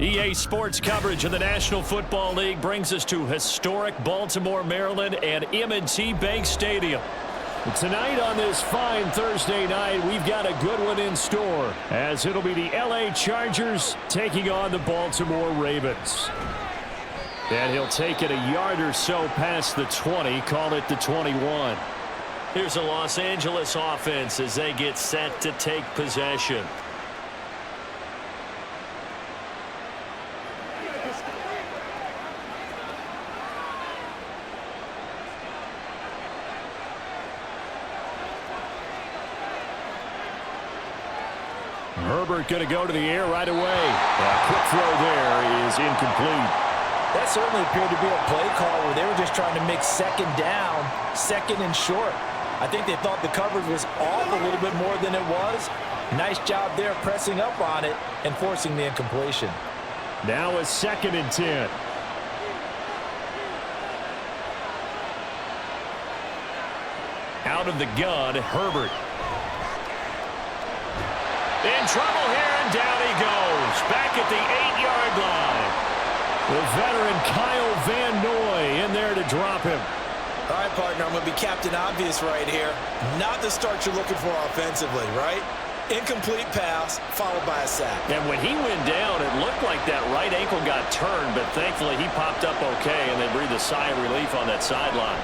EA Sports coverage of the National Football League brings us to historic Baltimore, Maryland and M&T Bank Stadium. Tonight on this fine Thursday night, we've got a good one in store, as it'll be the LA Chargers taking on the Baltimore Ravens. And he'll take it a yard or so past the 20, call it the 21. Here's a Los Angeles offense as they get set to take possession. Herbert going to go to the air right away. A quick throw there is incomplete. That certainly appeared to be a play call where they were just trying to make second down, second and short. I think they thought the coverage was off a little bit more than it was. Nice job there pressing up on it and forcing the incompletion. Now a 2nd and 10. Out of the gun, Herbert. In trouble here, and down he goes. Back at the 8-yard line. The veteran Kyle Van Noy in there to drop him. All right, partner, I'm going to be Captain Obvious right here. Not the start you're looking for offensively, right? Incomplete pass, followed by a sack. And when he went down, it looked like that right ankle got turned, but thankfully he popped up okay, and they breathed a sigh of relief on that sideline.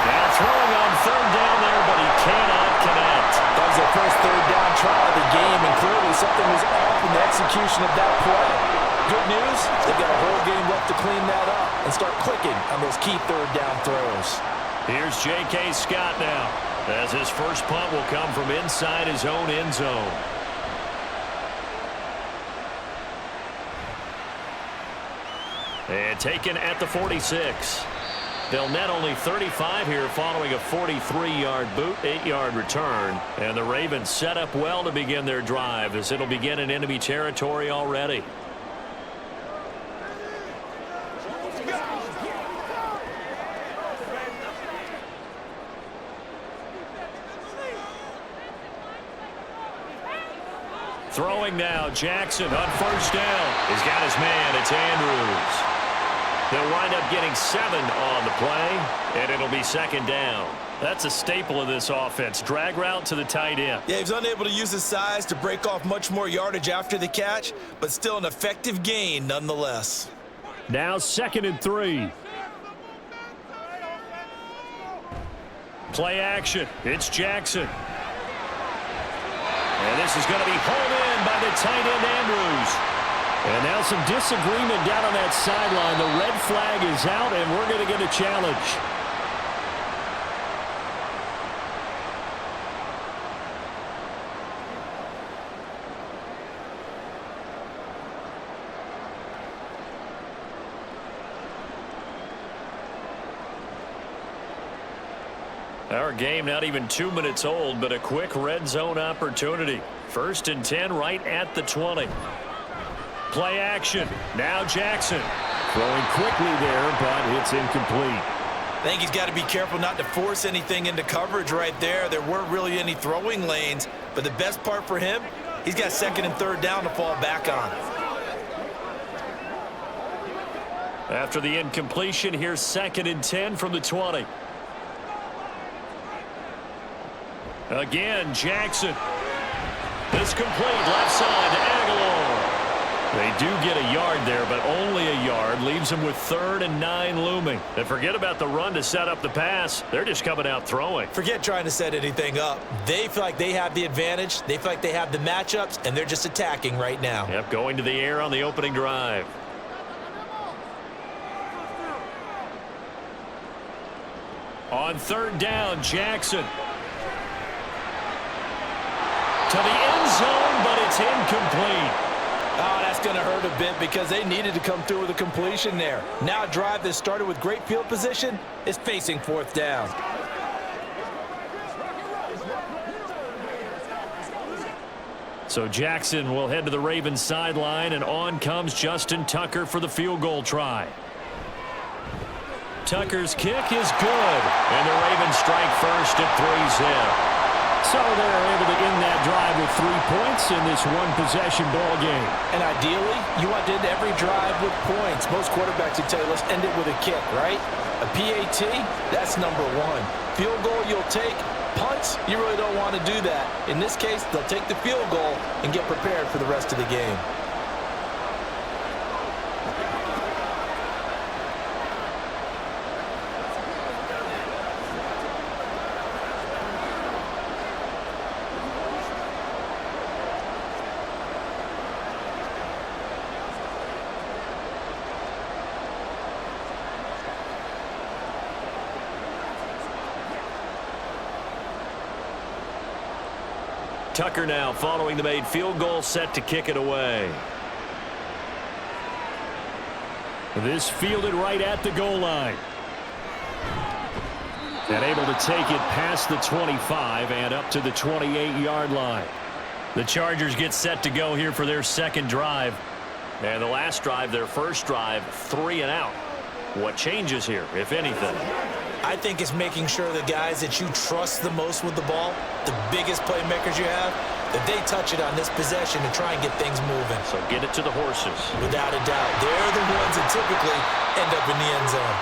Now throwing on 3rd down there, but he cannot connect. That was their first 3rd down try of the game, and clearly something was off in the execution of that play. Good news, they've got a whole game left to clean that up and start clicking on those key 3rd down throws. Here's J.K. Scott now, as his first punt will come from inside his own end zone. And taken at the 46. They'll net only 35 here following a 43-yard boot, 8-yard return. And the Ravens set up well to begin their drive, as it'll begin in enemy territory already. Throwing now, Jackson on 1st down. He's got his man, it's Andrews. They'll wind up getting 7 on the play, and it'll be 2nd down. That's a staple of this offense. Drag route to the tight end. Yeah, he was unable to use his size to break off much more yardage after the catch, but still an effective gain nonetheless. Now 2nd and 3. Play action. It's Jackson. And this is going to be hauled in by the tight end, Andrews. And now some disagreement down on that sideline. The red flag is out, and we're going to get a challenge. Our game not even 2 minutes old, but a quick red zone opportunity. 1st and 10 right at the 20. Play action. Now Jackson. Throwing quickly there, but it's incomplete. I think he's got to be careful not to force anything into coverage right there. There weren't really any throwing lanes, but the best part for him, he's got 2nd and 3rd down to fall back on. After the incompletion, here's 2nd and 10 from the 20. Again, Jackson. This complete left side to Aguilar. They do get a yard there, but only a yard. Leaves them with 3rd and 9 looming. And forget about the run to set up the pass. They're just coming out throwing. Forget trying to set anything up. They feel like they have the advantage. They feel like they have the matchups, and they're just attacking right now. Yep, going to the air on the opening drive. On 3rd down, Jackson. To the end zone, but it's incomplete. Oh, that's going to hurt a bit because they needed to come through with a completion there. Now a drive that started with great field position is facing 4th down. So Jackson will head to the Ravens sideline, and on comes Justin Tucker for the field goal try. Tucker's kick is good, and the Ravens strike first at 3-zip. So they're able to end that drive with 3 points in this one-possession ball game. And ideally, you want to end every drive with points. Most quarterbacks would tell you, let's end it with a kick, right? A PAT, that's number one. Field goal, you'll take. Punts, you really don't want to do that. In this case, they'll take the field goal and get prepared for the rest of the game. Tucker now following the made field goal, set to kick it away. This fielded right at the goal line. And able to take it past the 25 and up to the 28-yard line. The Chargers get set to go here for their second drive. And the last drive, their first drive, 3 and out. What changes here, if anything? I think it's making sure the guys that you trust the most with the ball, the biggest playmakers you have, that they touch it on this possession to try and get things moving. So get it to the horses. Without a doubt. They're the ones that typically end up in the end zone.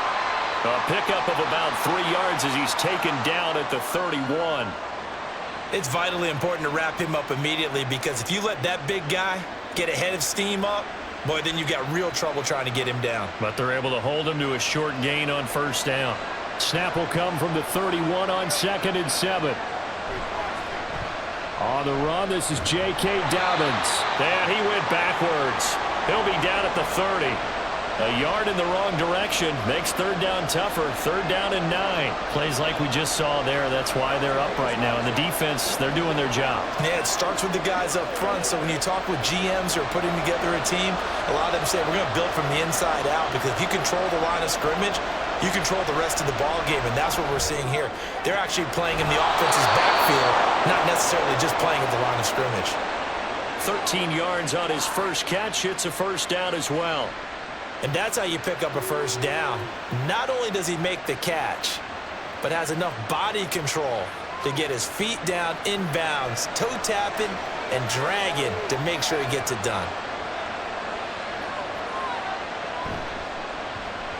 A pickup of about 3 yards as he's taken down at the 31. It's vitally important to wrap him up immediately, because if you let that big guy get ahead of steam up, boy, then you got real trouble trying to get him down. But they're able to hold him to a short gain on first down. Snap will come from the 31 on 2nd and 7. On the run, this is J.K. Dobbins. And he went backwards. He'll be down at the 30. A yard in the wrong direction makes third down tougher. 3rd down and 9. Plays like we just saw there. That's why they're up right now. And the defense, they're doing their job. Yeah, it starts with the guys up front. So when you talk with GMs who are putting together a team, a lot of them say we're going to build from the inside out, because if you control the line of scrimmage, you control the rest of the ball game, and that's what we're seeing here. They're actually playing in the offense's backfield, not necessarily just playing at the line of scrimmage. 13 yards on his first catch. It's a first down as well. And that's how you pick up a first down. Not only does he make the catch, but has enough body control to get his feet down inbounds, toe tapping and dragging to make sure he gets it done.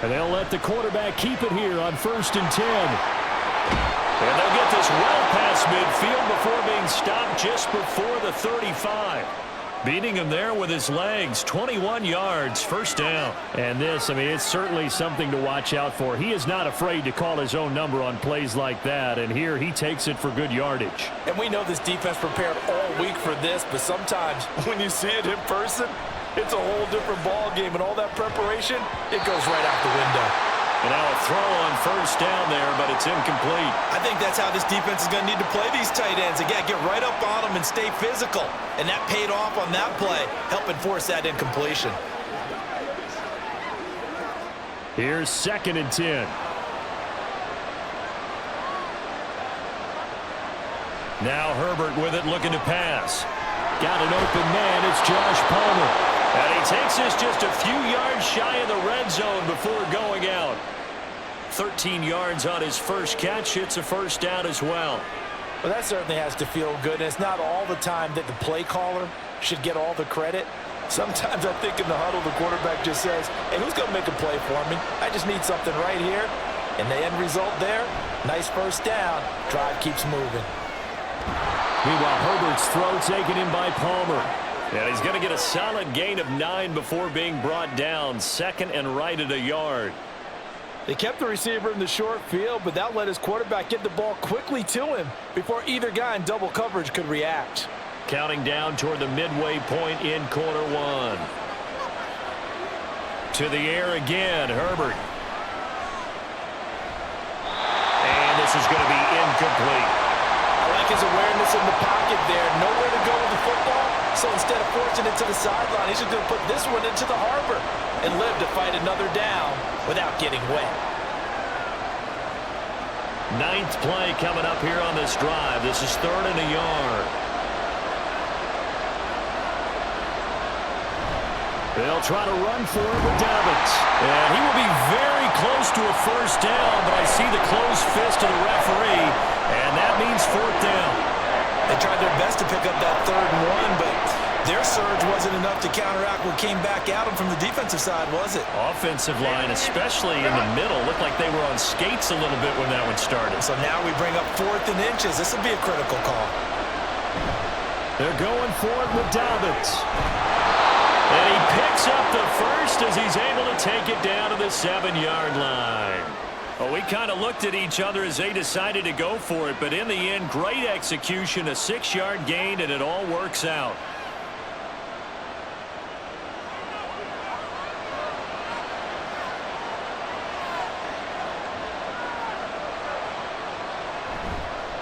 And they'll let the quarterback keep it here on 1st and 10. And they'll get this well past midfield before being stopped just before the 35. Beating him there with his legs. 21 yards, first down. And this, I mean, it's certainly something to watch out for. He is not afraid to call his own number on plays like that. And here he takes it for good yardage. And we know this defense prepared all week for this, but sometimes when you see it in person, it's a whole different ball game, and all that preparation, it goes right out the window. And now a throw on first down there, but it's incomplete. I think that's how this defense is going to need to play these tight ends. Again, get right up on them and stay physical. And that paid off on that play, helping force that incompletion. Here's 2nd and 10. Now Herbert with it, looking to pass. Got an open man. It's Josh Palmer. And he takes this just a few yards shy of the red zone before going out. 13 yards on his first catch. It's a first down as well. Well, that certainly has to feel good. And it's not all the time that the play caller should get all the credit. Sometimes I think in the huddle, the quarterback just says, hey, who's going to make a play for me? I just need something right here. And the end result there, nice first down. Drive keeps moving. Meanwhile, Herbert's throw taken in by Palmer. And he's going to get a solid gain of 9 before being brought down. 2nd and right at a yard. They kept the receiver in the short field, but that let his quarterback get the ball quickly to him before either guy in double coverage could react. Counting down toward the midway point in quarter 1. To the air again, Herbert. And this is going to be incomplete. I like his awareness in the pocket there. Nowhere to go with the football. So instead of forcing it to the sideline, he's just going to put this one into the harbor and live to fight another down without getting wet. 9th play coming up here on this drive. This is 3rd and a yard. They'll try to run for it with Dobbins. And he will be very close to a first down, but I see the closed fist of the referee, and that means 4th down. They tried their best to pick up that 3rd enough to counteract what came back at him from the defensive side, was it? Offensive line, especially in the middle, looked like they were on skates a little bit when that one started. So now we bring up 4th and inches. This will be a critical call. They're going for it with Dobbins. And he picks up the first as he's able to take it down to the 7-yard line. Well, we kind of looked at each other as they decided to go for it, but in the end, great execution, a 6-yard gain, and it all works out.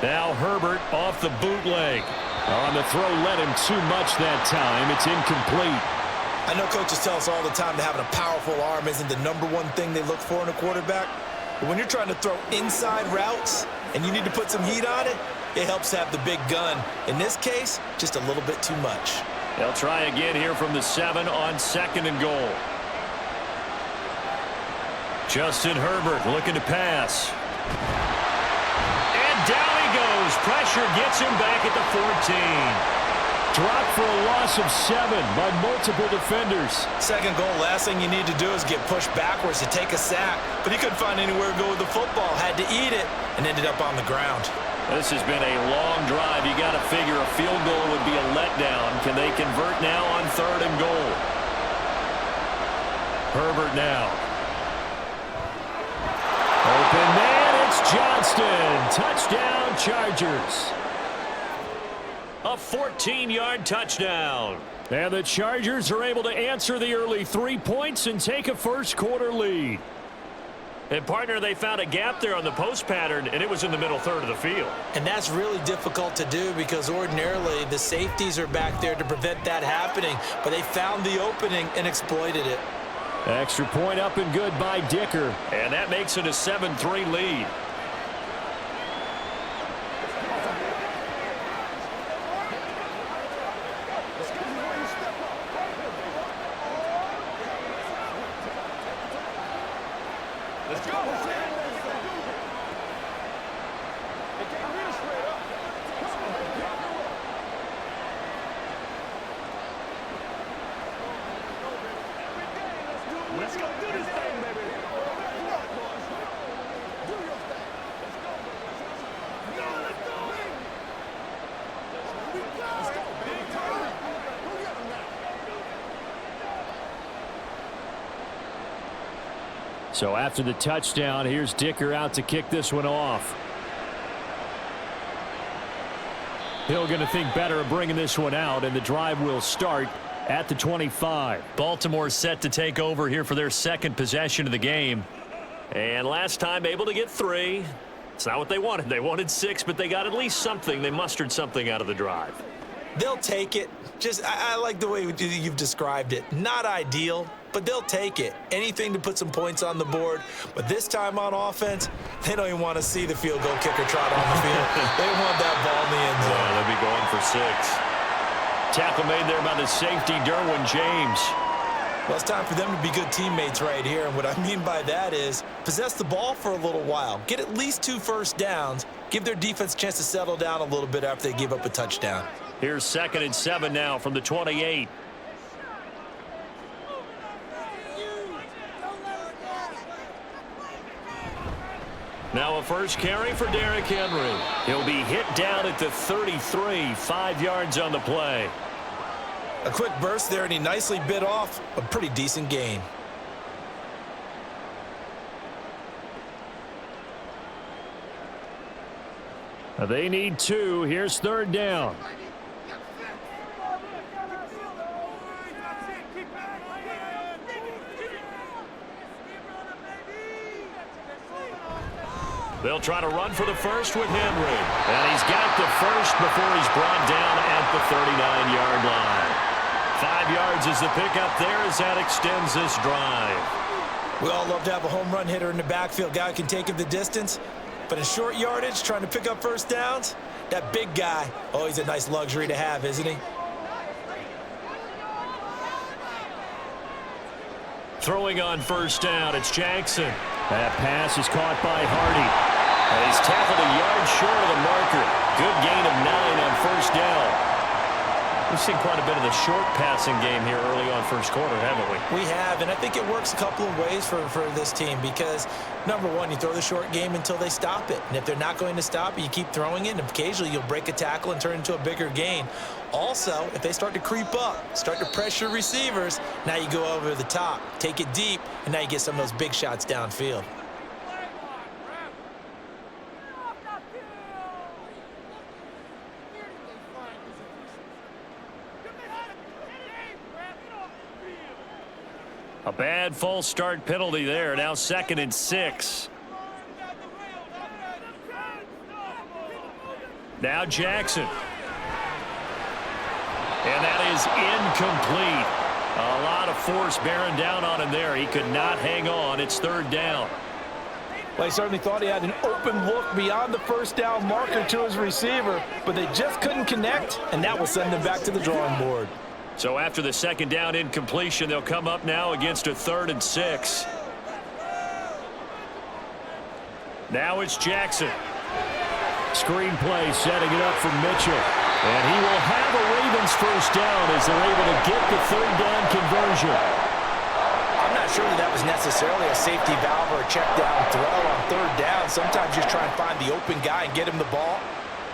Now Herbert off the bootleg. On the throw, led him too much that time. It's incomplete. I know coaches tell us all the time that having a powerful arm isn't the #1 thing they look for in a quarterback. But when you're trying to throw inside routes and you need to put some heat on it, it helps to have the big gun. In this case, just a little bit too much. They'll try again here from the 7 on 2nd and goal. Justin Herbert looking to pass. And down he goes. Pressure gets him back at the 14. Dropped for a loss of 7 by multiple defenders. 2nd goal, last thing you need to do is get pushed backwards to take a sack. But he couldn't find anywhere to go with the football. Had to eat it and ended up on the ground. This has been a long drive. You got to figure a field goal would be a letdown. Can they convert now on 3rd and goal? Herbert now. Open man, it's Johnston. Touchdown, Chargers. A 14-yard touchdown. And the Chargers are able to answer the early 3 points and take a first-quarter lead. And, partner, they found a gap there on the post pattern, and it was in the middle third of the field. And that's really difficult to do because ordinarily the safeties are back there to prevent that happening. But they found the opening and exploited it. Extra point up and good by Dicker. And that makes it a 7-3 lead. Let's go. Let's go do this thing, baby. Do your thing. Let's go. Let's go. Let's go. Big time. Go get him now. So after the touchdown, here's Dicker out to kick this one off. Hill going to think better of bringing this one out, and the drive will start at the 25. Baltimore set to take over here for their 2nd possession of the game. And last time able to get 3. It's not what they wanted. They wanted 6, but they got at least something. They mustered something out of the drive. They'll take it. I like the way you've described it. Not ideal, but they'll take it. Anything to put some points on the board. But this time on offense, they don't even want to see the field goal kicker trot on the field. They want that ball in the end zone. Yeah, they'll be going for 6. Tackle made there by the safety, Derwin James. Well, it's time for them to be good teammates right here. And what I mean by that is possess the ball for a little while. Get at least 2 first downs. Give their defense a chance to settle down a little bit after they give up a touchdown. Here's 2nd and 7 now from the 28. Now a first carry for Derrick Henry. He'll be hit down at the 33, 5 yards on the play. A quick burst there, and he nicely bit off a pretty decent gain. They need 2. Here's 3rd down. They'll try to run for the first with Henry. And he's got the first before he's brought down at the 39-yard line. 5 yards is the pickup there as that extends this drive. We all love to have a home run hitter in the backfield. Guy who can take him the distance. But in short yardage, trying to pick up first downs, that big guy, always a nice luxury to have, isn't he? Throwing on first down, it's Jackson. That pass is caught by Hardy. And he's tackled a yard short of the marker. Good gain of 9 on first down. We've seen quite a bit of the short passing game here early on first quarter, haven't we? We have, and I think it works a couple of ways for this team because, number one, you throw the short game until they stop it. And if they're not going to stop it, you keep throwing it, and occasionally you'll break a tackle and turn it into a bigger gain. Also, if they start to creep up, start to pressure receivers, now you go over the top, take it deep, and now you get some of those big shots downfield. A bad false start penalty there. Now 2nd and 6. Now Jackson. And that is incomplete. A lot of force bearing down on him there. He could not hang on. It's 3rd down. Well, he certainly thought he had an open look beyond the first down marker to his receiver, but they just couldn't connect, and that will send them back to the drawing board. So after the 2nd down incompletion, they'll come up now against a 3rd and 6. Now it's Jackson. Screen play setting it up for Mitchell. And he will have a Ravens first down as they're able to get the 3rd down conversion. I'm not sure that was necessarily a safety valve or a check down throw on 3rd down. Sometimes you just try and find the open guy and get him the ball.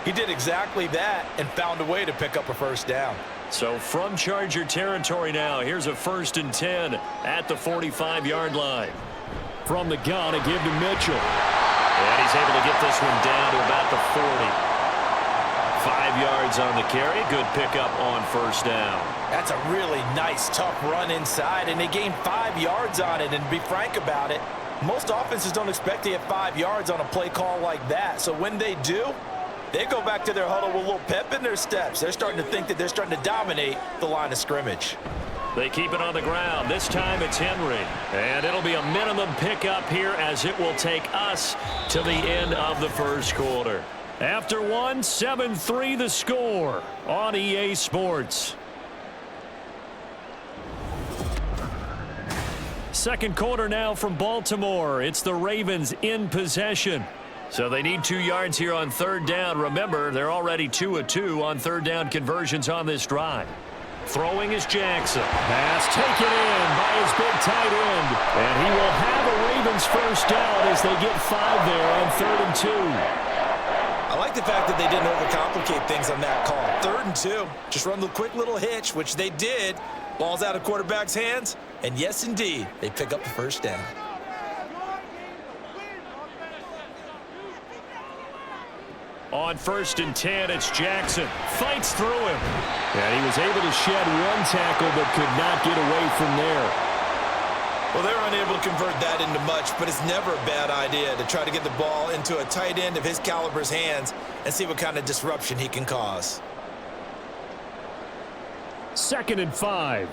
He did exactly that and found a way to pick up a first down. So from Charger territory now, here's a 1st and 10 at the 45-yard line. From the gun, a give to Mitchell. And he's able to get this one down to about the 40. 5 yards on the carry. Good pickup on 1st down. That's a really nice, tough run inside, and they gained 5 yards on it. And to be frank about it, most offenses don't expect to get 5 yards on a play call like that. So when they do, they go back to their huddle with a little pep in their steps. They're starting to think that they're starting to dominate the line of scrimmage. They keep it on the ground. This time it's Henry. And it'll be a minimum pickup here as it will take us to the end of the first quarter. After 1, 7-3 the score on EA Sports. 2nd quarter now from Baltimore. It's the Ravens in possession. So they need 2 yards here on 3rd down. Remember, they're already 2 of 2 on 3rd down conversions on this drive. Throwing is Jackson. Pass taken in by his big tight end. And he will have a Ravens first down as they get 5 there on 3rd and 2. I like the fact that they didn't overcomplicate things on that call. 3rd and 2. Just run the quick little hitch, which they did. Ball's out of quarterback's hands. And yes, indeed, they pick up the first down. On 1st and 10, it's Jackson. Fights through him. And he was able to shed 1 tackle but could not get away from there. Well, they were unable to convert that into much, but it's never a bad idea to try to get the ball into a tight end of his caliber's hands and see what kind of disruption he can cause. 2nd and 5.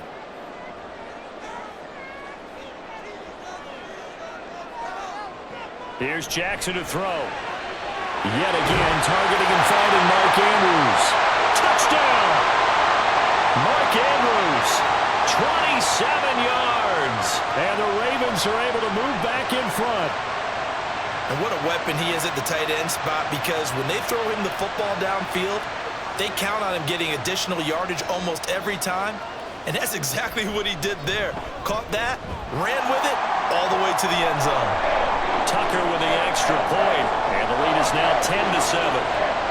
Here's Jackson to throw. Yet again, targeting and finding Mark Andrews. Touchdown! Mark Andrews, 27 yards. And the Ravens are able to move back in front. And what a weapon he is at the tight end spot, because when they throw him the football downfield, they count on him getting additional yardage almost every time. And that's exactly what he did there. Caught that, ran with it, all the way to the end zone. Tucker with the extra point, and the lead is now 10-7.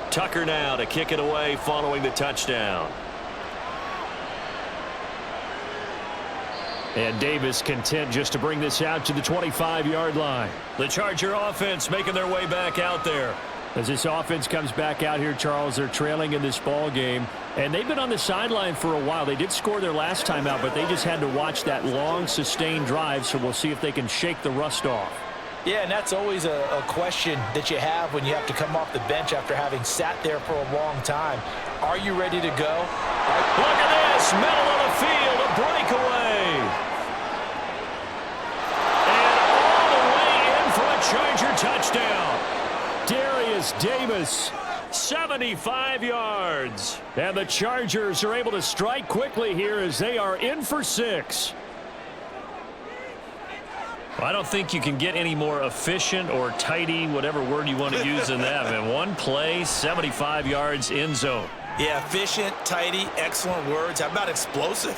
Tucker now to kick it away following the touchdown. And Davis content just to bring this out to the 25-yard line. The Charger offense making their way back out there. As this offense comes back out here, Charles, they're trailing in this ball game, and they've been on the sideline for a while. They did score their last time out, but they just had to watch that long, sustained drive, so we'll see if they can shake the rust off. Yeah, and that's always a question that you have when you have to come off the bench after having sat there for a long time. Are you ready to go? Look at this, middle of the field, a breakaway. And all the way in for a Charger touchdown. Davis, 75 yards. And the Chargers are able to strike quickly here as they are in for 6. I don't think you can get any more efficient or tidy, whatever word you want to use in that. And one play, 75 yards in zone. Yeah, efficient, tidy, excellent words. How about explosive?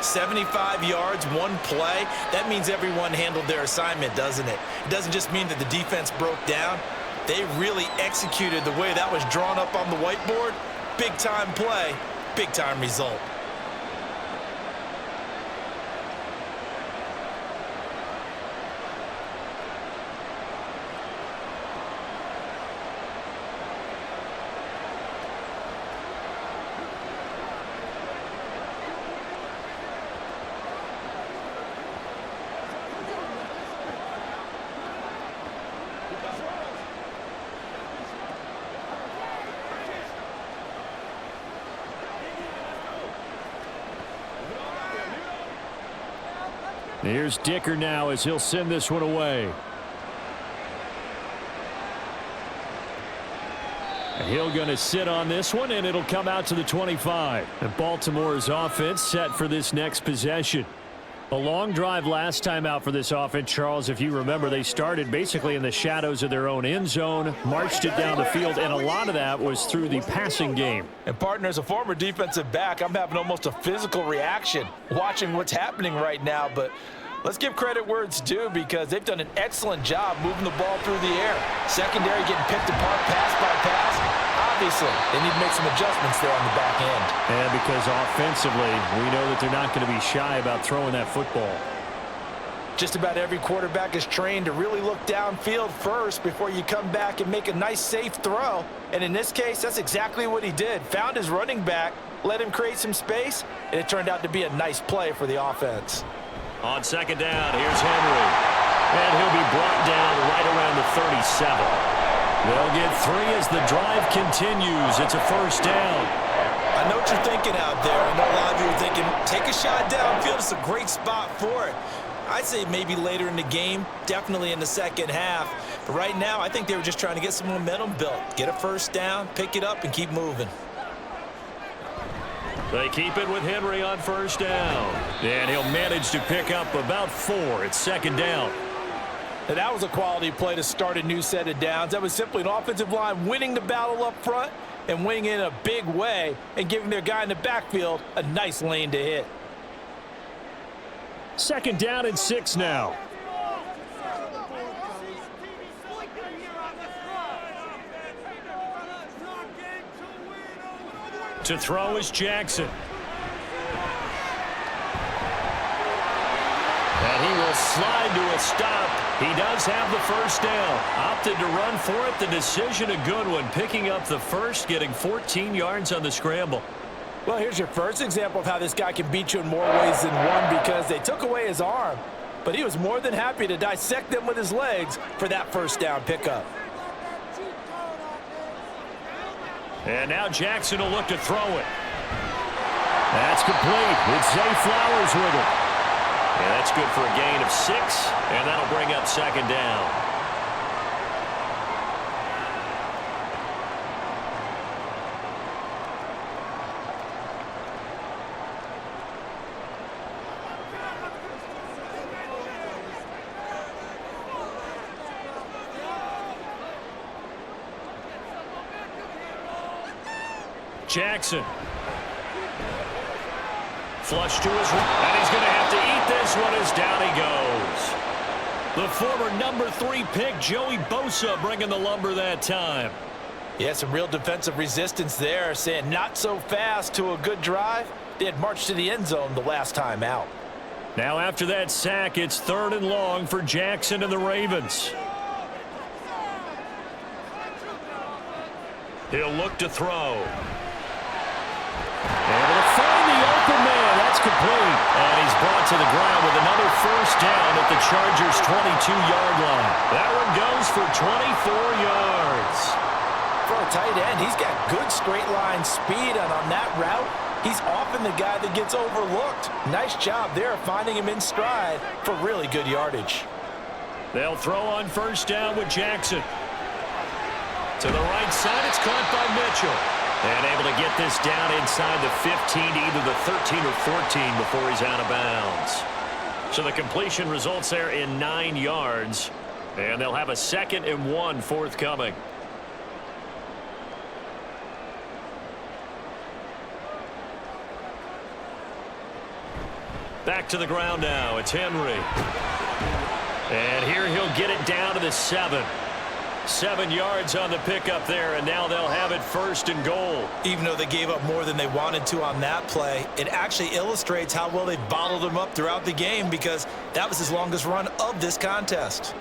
75 yards, one play. That means everyone handled their assignment, doesn't it? It doesn't just mean that the defense broke down. They really executed the way that was drawn up on the whiteboard. Big-time play, big-time result. Here's Dicker now as he'll send this one away. And he'll going to sit on this one, and it'll come out to the 25. And Baltimore's offense set for this next possession. A long drive last time out for this offense, Charles. If you remember, they started basically in the shadows of their own end zone, marched it down the field, and a lot of that was through the passing game. And, partner, as a former defensive back, I'm having almost a physical reaction watching what's happening right now. But let's give credit where it's due because they've done an excellent job moving the ball through the air. Secondary getting picked apart pass by pass. Obviously, they need to make some adjustments there on the back end. And because offensively, we know that they're not going to be shy about throwing that football. Just about every quarterback is trained to really look downfield first before you come back and make a nice, safe throw. And in this case, that's exactly what he did. Found his running back, let him create some space, and it turned out to be a nice play for the offense. On second down, here's Henry. And he'll be brought down right around the 37. They'll get 3 as the drive continues. It's a first down. I know what you're thinking out there. I know a lot of you are thinking, take a shot downfield. It's a great spot for it. I'd say maybe later in the game, definitely in the second half. But right now, I think they were just trying to get some momentum built. Get a first down, pick it up, and keep moving. They keep it with Henry on first down. And he'll manage to pick up about 4. It's second down. Now, that was a quality play to start a new set of downs. That was simply an offensive line winning the battle up front and winning in a big way and giving their guy in the backfield a nice lane to hit. Second down and 6 now. To throw is Jackson. And he will slide to a stop. He does have the first down. Opted to run for it. The decision a good one. Picking up the first, getting 14 yards on the scramble. Well, here's your first example of how this guy can beat you in more ways than one because they took away his arm, but he was more than happy to dissect them with his legs for that first down pickup. And now Jackson will look to throw it. That's complete. It's Zay Flowers with it. And that's good for a gain of 6, and that'll bring up second down. Jackson. Flush to his right, and he's going to have to eat this one as down he goes. The former number 3 pick, Joey Bosa, bringing the lumber that time. Yeah, some real defensive resistance there, saying not so fast to a good drive. They had marched to the end zone the last time out. Now after that sack, it's 3rd and long for Jackson and the Ravens. He'll look to throw. Able to find the open man. That's complete. And he's brought to the ground with another first down at the Chargers' 22-yard line. That one goes for 24 yards. For a tight end, he's got good straight line speed, and on that route, he's often the guy that gets overlooked. Nice job there finding him in stride for really good yardage. They'll throw on first down with Jackson. To the right side, it's caught by Mitchell. And able to get this down inside the 15 to either the 13 or 14 before he's out of bounds. So the completion results there in 9 yards. And they'll have a 2nd and 1 forthcoming. Back to the ground now. It's Henry. And here he'll get it down to the 7. 7 yards on the pickup there, and now they'll have it 1st and goal. Even though they gave up more than they wanted to on that play, it actually illustrates how well they bottled them up throughout the game, because that was his longest run of this contest.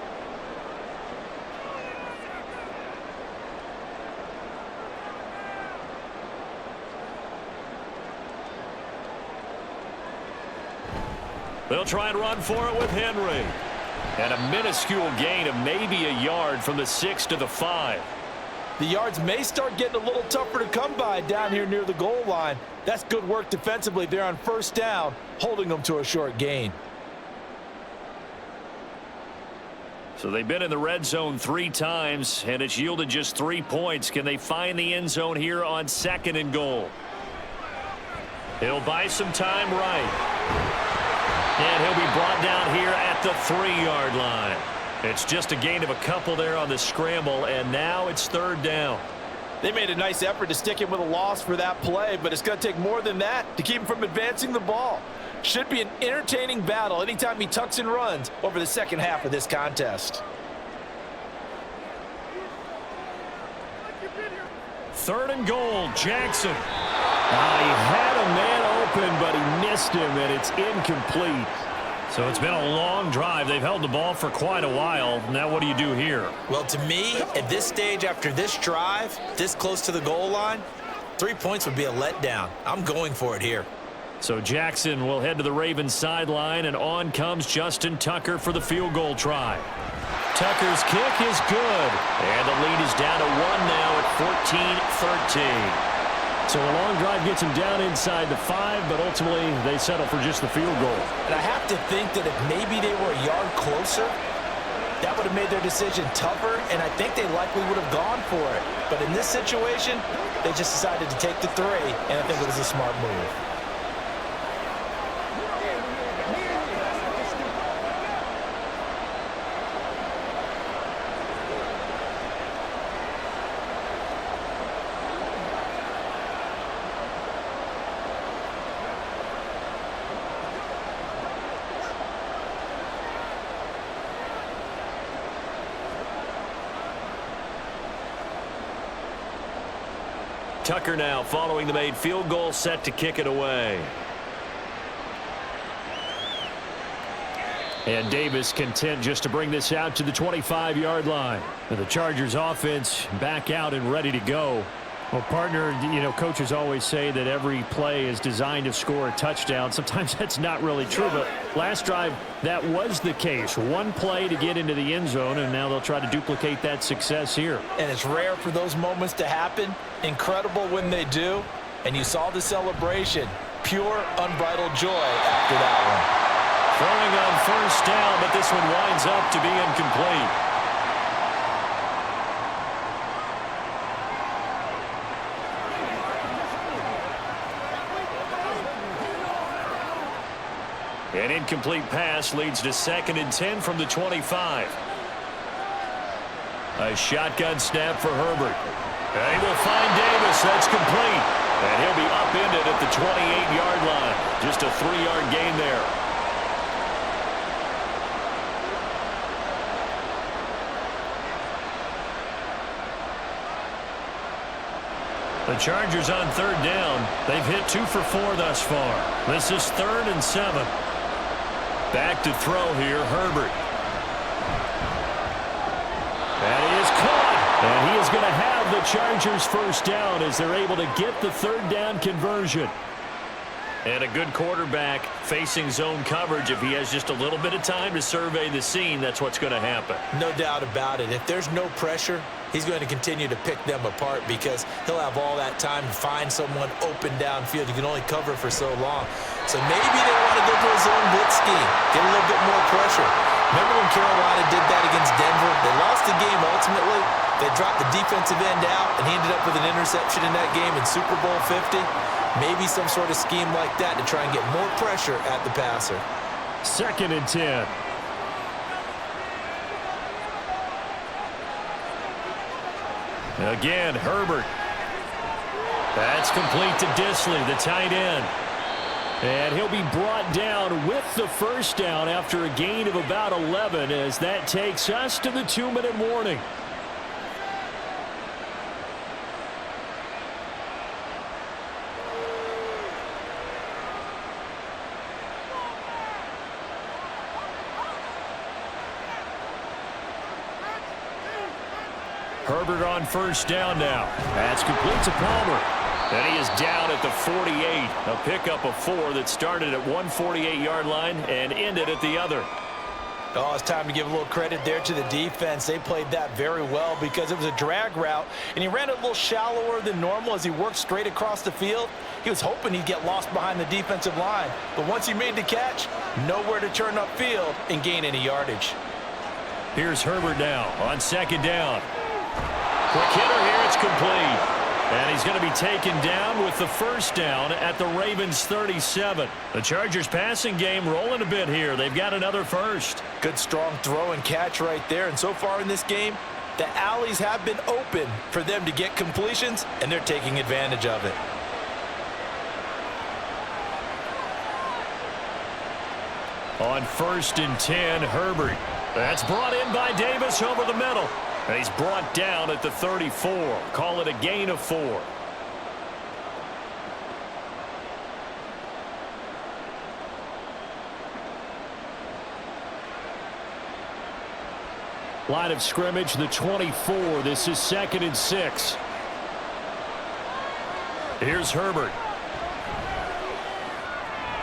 They'll try and run for it with Henry. And a minuscule gain of maybe a yard from the 6 to the 5. The yards may start getting a little tougher to come by down here near the goal line. That's good work defensively there on first down, holding them to a short gain. So they've been in the red zone 3 times, and it's yielded just 3 points. Can they find the end zone here on 2nd and goal? He'll buy some time right. And he'll be brought down here at the 3-yard line. It's just a gain of a couple there on the scramble, and now it's 3rd down. They made a nice effort to stick him with a loss for that play, but it's going to take more than that to keep him from advancing the ball. Should be an entertaining battle anytime he tucks and runs over the second half of this contest. 3rd and goal, Jackson. He had a man open, but he missed him, and it's incomplete. So it's been a long drive. They've held the ball for quite a while. Now what do you do here? Well, to me, at this stage after this drive, this close to the goal line, 3 points would be a letdown. I'm going for it here. So Jackson will head to the Ravens sideline, and on comes Justin Tucker for the field goal try. Tucker's kick is good, and the lead is down to 1 now at 14-13. So a long drive gets him down inside the 5, but ultimately they settle for just the field goal. And I have to think that if maybe they were a yard closer, that would have made their decision tougher, and I think they likely would have gone for it. But in this situation, they just decided to take the 3, and I think it was a smart move. Tucker now following the made field goal, set to kick it away. And Davis content just to bring this out to the 25-yard line. And the Chargers offense back out and ready to go. Well, partner, you know, coaches always say that every play is designed to score a touchdown. Sometimes that's not really true, but last drive, that was the case. One play to get into the end zone, and now they'll try to duplicate that success here. And it's rare for those moments to happen. Incredible when they do. And you saw the celebration. Pure, unbridled joy after that one. Throwing on first down, but this one winds up to be incomplete. An incomplete pass leads to 2nd and 10 from the 25. A shotgun snap for Herbert. And he will find Davis. That's complete. And he'll be upended at the 28-yard line. Just a 3-yard gain there. The Chargers on 3rd down. They've hit 2 for 4 thus far. This is 3rd and 7. Back to throw here, Herbert. And he is caught. And he is going to have the Chargers first down as they're able to get the third down conversion. And a good quarterback facing zone coverage. If he has just a little bit of time to survey the scene, that's what's going to happen. No doubt about it. If there's no pressure, he's going to continue to pick them apart because he'll have all that time to find someone open downfield. You can only cover for so long. So maybe they want to go to a zone blitz scheme, get a little bit more pressure. Remember when Carolina did that against Denver? They lost the game ultimately. They dropped the defensive end out, and he ended up with an interception in that game in Super Bowl 50. Maybe some sort of scheme like that to try and get more pressure at the passer. 2nd and 10. Again, Herbert. That's complete to Disley, the tight end. And he'll be brought down with the first down after a gain of about 11 as that takes us to the 2-minute warning. Herbert on first down now. That's complete to Palmer. And he is down at the 48. A pickup of 4 that started at 148-yard line and ended at the other. Oh, it's time to give a little credit there to the defense. They played that very well because it was a drag route, and he ran it a little shallower than normal as he worked straight across the field. He was hoping he'd get lost behind the defensive line, but once he made the catch, nowhere to turn upfield and gain any yardage. Here's Herbert now on 2nd down. Quick hitter here, it's complete. And he's going to be taken down with the first down at the Ravens 37. The Chargers passing game rolling a bit here. They've got another first. Good strong throw and catch right there. And so far in this game, the alleys have been open for them to get completions, and they're taking advantage of it. On 1st and 10, Herbert. That's brought in by Davis over the middle. And he's brought down at the 34. Call it a gain of 4. Line of scrimmage, the 24. This is 2nd and 6. Here's Herbert.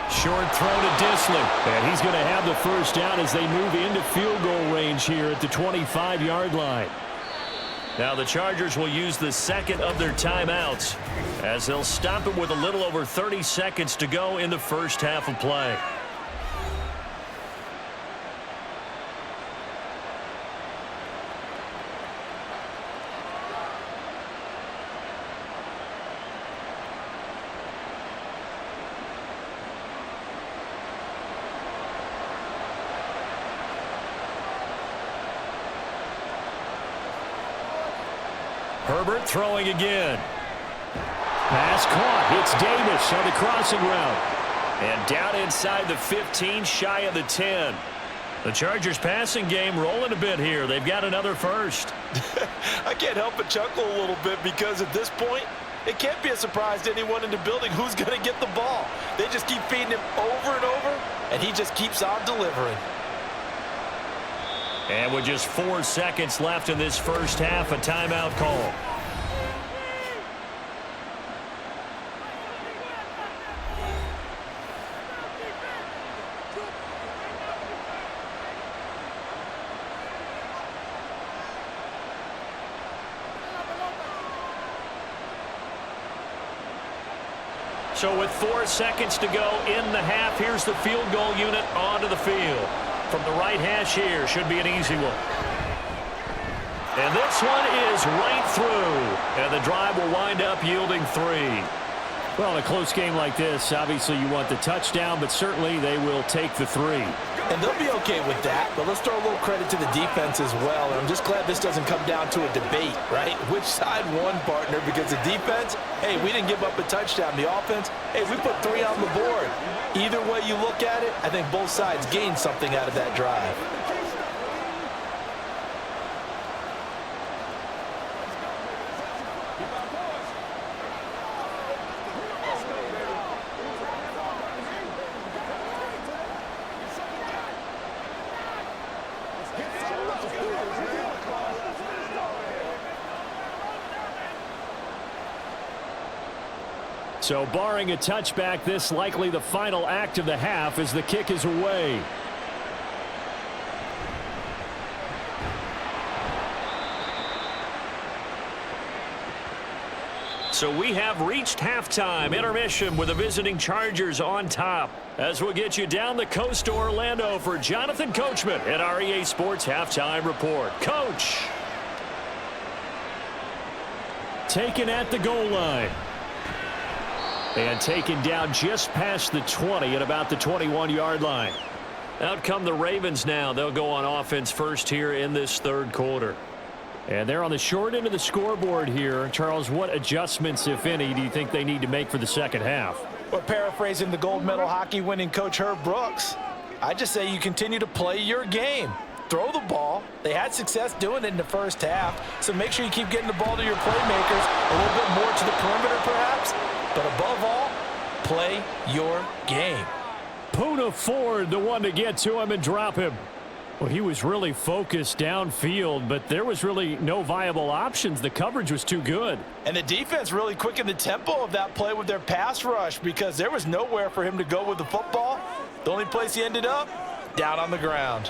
Short throw to Disley. And he's going to have the first down as they move into field goal range here at the 25-yard line. Now the Chargers will use the second of their timeouts as they'll stop it with a little over 30 seconds to go in the first half of play. Herbert throwing again. Pass caught. It's Davis on the crossing route. And down inside the 15, shy of the 10. The Chargers passing game rolling a bit here. They've got another first. I can't help but chuckle a little bit because at this point, it can't be a surprise to anyone in the building who's going to get the ball. They just keep feeding him over and over, and he just keeps on delivering. And with just 4 seconds left in this first half, a timeout call. So with 4 seconds to go in the half, here's the field goal unit onto the field. From the right hash here, should be an easy one. And this one is right through. And the drive will wind up yielding 3. Well, in a close game like this, obviously you want the touchdown, but certainly they will take the 3. And they'll be okay with that, but let's throw a little credit to the defense as well. And I'm just glad this doesn't come down to a debate, right? Which side won, partner? Because the defense, hey, we didn't give up a touchdown. The offense, hey, we put 3 on the board. Either way you look at it, I think both sides gained something out of that drive. So barring a touchback, this likely the final act of the half as the kick is away. So we have reached halftime. Intermission with the visiting Chargers on top. As we'll get you down the coast to Orlando for Jonathan Coachman at our EA Sports Halftime Report. Coach. Taken at the goal line. And taken down just past the 20 at about the 21-yard line. Out come the Ravens now. They'll go on offense first here in this third quarter. And they're on the short end of the scoreboard here. Charles, what adjustments, if any, do you think they need to make for the second half? Well, paraphrasing the gold medal hockey winning coach Herb Brooks, I just say you continue to play your game. Throw the ball. They had success doing it in the first half, so make sure you keep getting the ball to your playmakers, a little bit more to the perimeter perhaps, but above all, play your game. Poona Ford, the one to get to him and drop him. Well, he was really focused downfield, but there was really no viable options. The coverage was too good. And the defense really quickened the tempo of that play with their pass rush because there was nowhere for him to go with the football. The only place he ended up, down on the ground.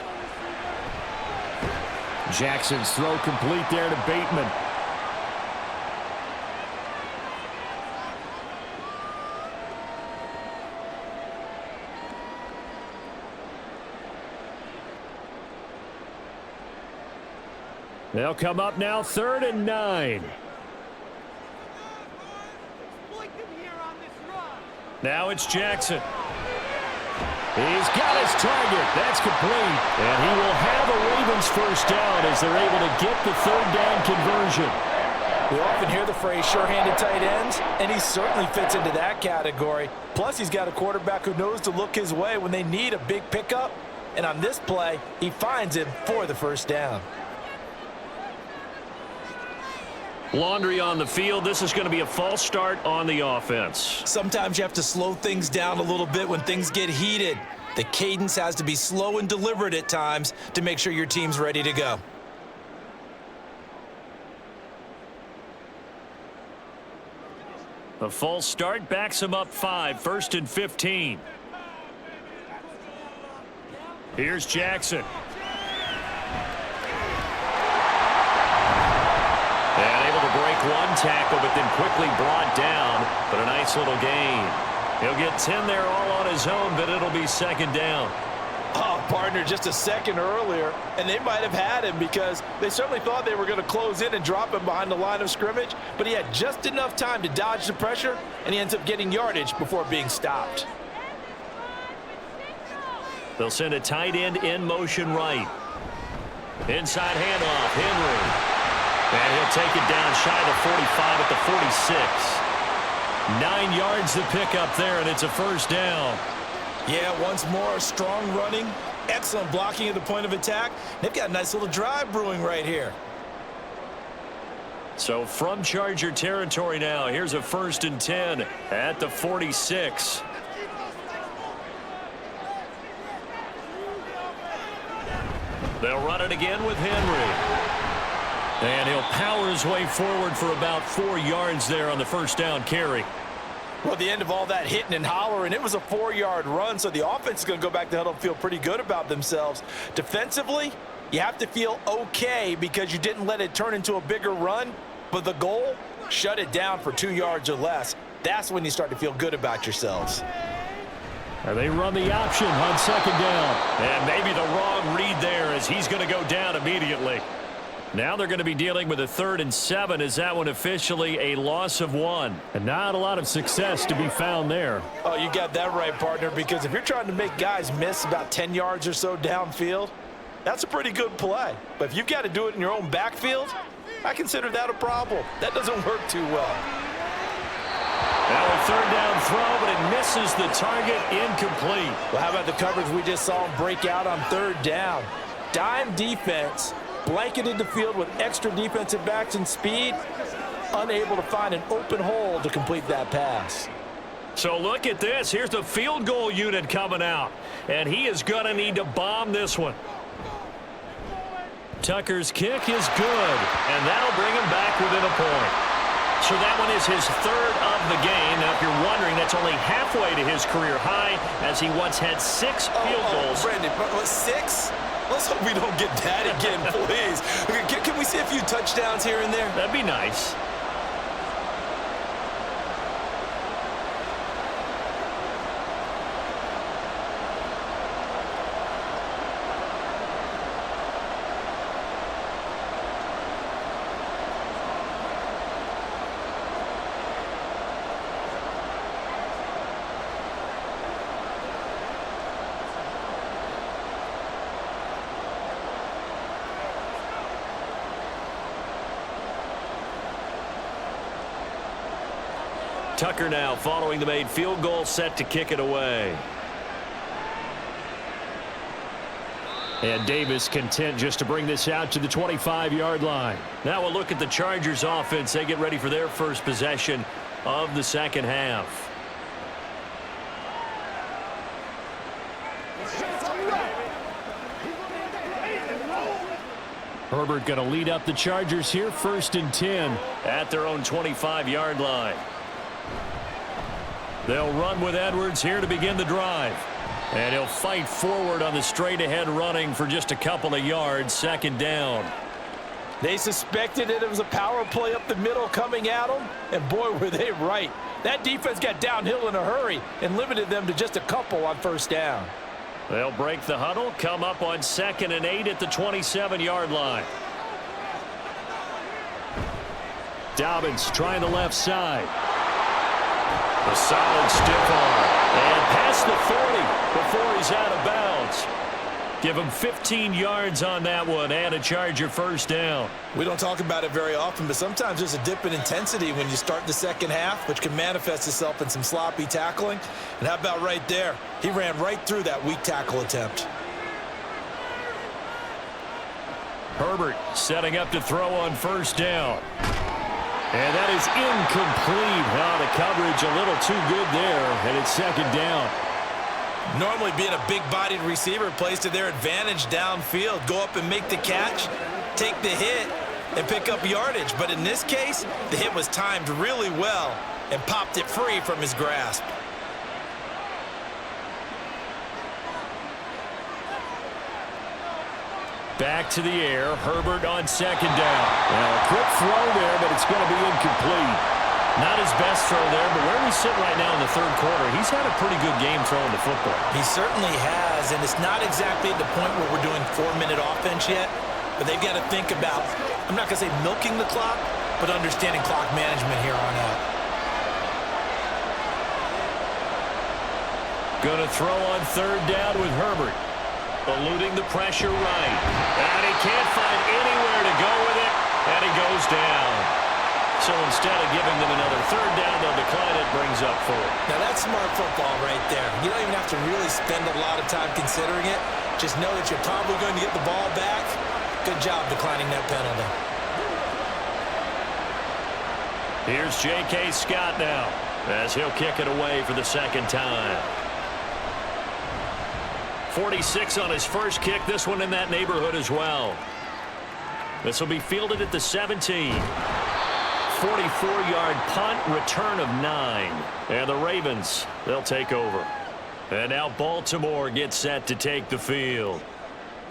Jackson's throw complete there to Bateman. They'll come up now, 3rd and 9. Now it's Jackson. He's got his target. That's complete. And he will have a Ravens first down as they're able to get the 3rd down conversion. We often hear the phrase sure-handed tight ends, and he certainly fits into that category. Plus, he's got a quarterback who knows to look his way when they need a big pickup. And on this play, he finds him for the first down. Laundry on the field. This is going to be a false start on the offense. Sometimes you have to slow things down a little bit when things get heated. The cadence has to be slow and deliberate at times to make sure your team's ready to go. A false start backs him up 5, 1st and 15. Here's Jackson. And able to break one tackle, but then quickly brought down. But a nice little gain. He'll get 10 there all on his own, but it'll be 2nd down. Oh, partner, just a second earlier, and they might have had him because they certainly thought they were going to close in and drop him behind the line of scrimmage, but he had just enough time to dodge the pressure, and he ends up getting yardage before being stopped. They'll send a tight end in motion right. Inside handoff, Henry. And he'll take it down shy of the 45 at the 46. 9 yards to pick up there, and it's a first down. Yeah, once more, strong running, excellent blocking at the point of attack. They've got a nice little drive brewing right here. So from Charger territory now, here's a 1st and 10 at the 46. They'll run it again with Henry. And he'll power his way forward for about 4 yards there on the first down carry. Well, at the end of all that hitting and hollering, it was a 4-yard run, so the offense is going to go back to huddle and feel pretty good about themselves. Defensively, you have to feel okay because you didn't let it turn into a bigger run, but the goal, shut it down for 2 yards or less. That's when you start to feel good about yourselves. And they run the option on 2nd down. And maybe the wrong read there as he's going to go down immediately. Now they're going to be dealing with a 3rd and 7 as that one officially a loss of 1. And not a lot of success to be found there. Oh, you got that right, partner, because if you're trying to make guys miss about 10 yards or so downfield, that's a pretty good play. But if you've got to do it in your own backfield, I consider that a problem. That doesn't work too well. Now a 3rd down throw, but it misses the target, incomplete. Well, how about the coverage we just saw him break out on 3rd down? Dime defense, blanketed the field with extra defensive backs and speed, unable to find an open hole to complete that pass. So look at this. Here's the field goal unit coming out, and he is going to need to bomb this one. Tucker's kick is good, and that'll bring him back within a point. So that one is his third of the game. Now, if you're wondering, that's only halfway to his career high, as he once had 6 field goals. Brandon, 6? Let's hope we don't get that again, please. Can we see a few touchdowns here and there? That'd be nice. Tucker now following the made field goal, set to kick it away. And Davis content just to bring this out to the 25-yard line. Now we'll look at the Chargers offense. They get ready for their first possession of the second half. Herbert going to lead up the Chargers here, 1st and 10 at their own 25-yard line. They'll run with Edwards here to begin the drive. And he'll fight forward on the straight-ahead running for just a couple of yards, 2nd down. They suspected it was a power play up the middle coming at them, and boy, were they right. That defense got downhill in a hurry and limited them to just a couple on 1st down. They'll break the huddle, come up on 2nd and 8 at the 27-yard line. Dobbins trying the left side. A solid stiff arm. And past the 40 before he's out of bounds. Give him 15 yards on that one and a Charger 1st down. We don't talk about it very often, but sometimes there's a dip in intensity when you start the second half, which can manifest itself in some sloppy tackling. And how about right there? He ran right through that weak tackle attempt. Herbert setting up to throw on 1st down. And that is incomplete. The coverage a little too good there, and it's 2nd down. Normally being a big-bodied receiver plays to their advantage downfield. Go up and make the catch, take the hit, and pick up yardage. But in this case, the hit was timed really well and popped it free from his grasp. Back to the air. Herbert on 2nd down. Well, a quick throw there, but it's going to be incomplete. Not his best throw there, but where we sit right now in the 3rd quarter, he's had a pretty good game throwing the football. He certainly has, and it's not exactly at the point where we're doing 4-minute offense yet, but they've got to think about, I'm not going to say milking the clock, but understanding clock management here on out. Going to throw on 3rd down with Herbert. Eluding the pressure right. And he can't find anywhere to go with it, and he goes down. So instead of giving them another 3rd down, they'll decline it, brings up 4. Now that's smart football right there. You don't even have to really spend a lot of time considering it. Just know that you're probably going to get the ball back. Good job declining that penalty. Here's J.K. Scott now, as he'll kick it away for the 2nd time. 46 on his first kick. This one in that neighborhood as well. This will be fielded at the 17. 44-yard punt, return of 9. And the Ravens, they'll take over. And now Baltimore gets set to take the field.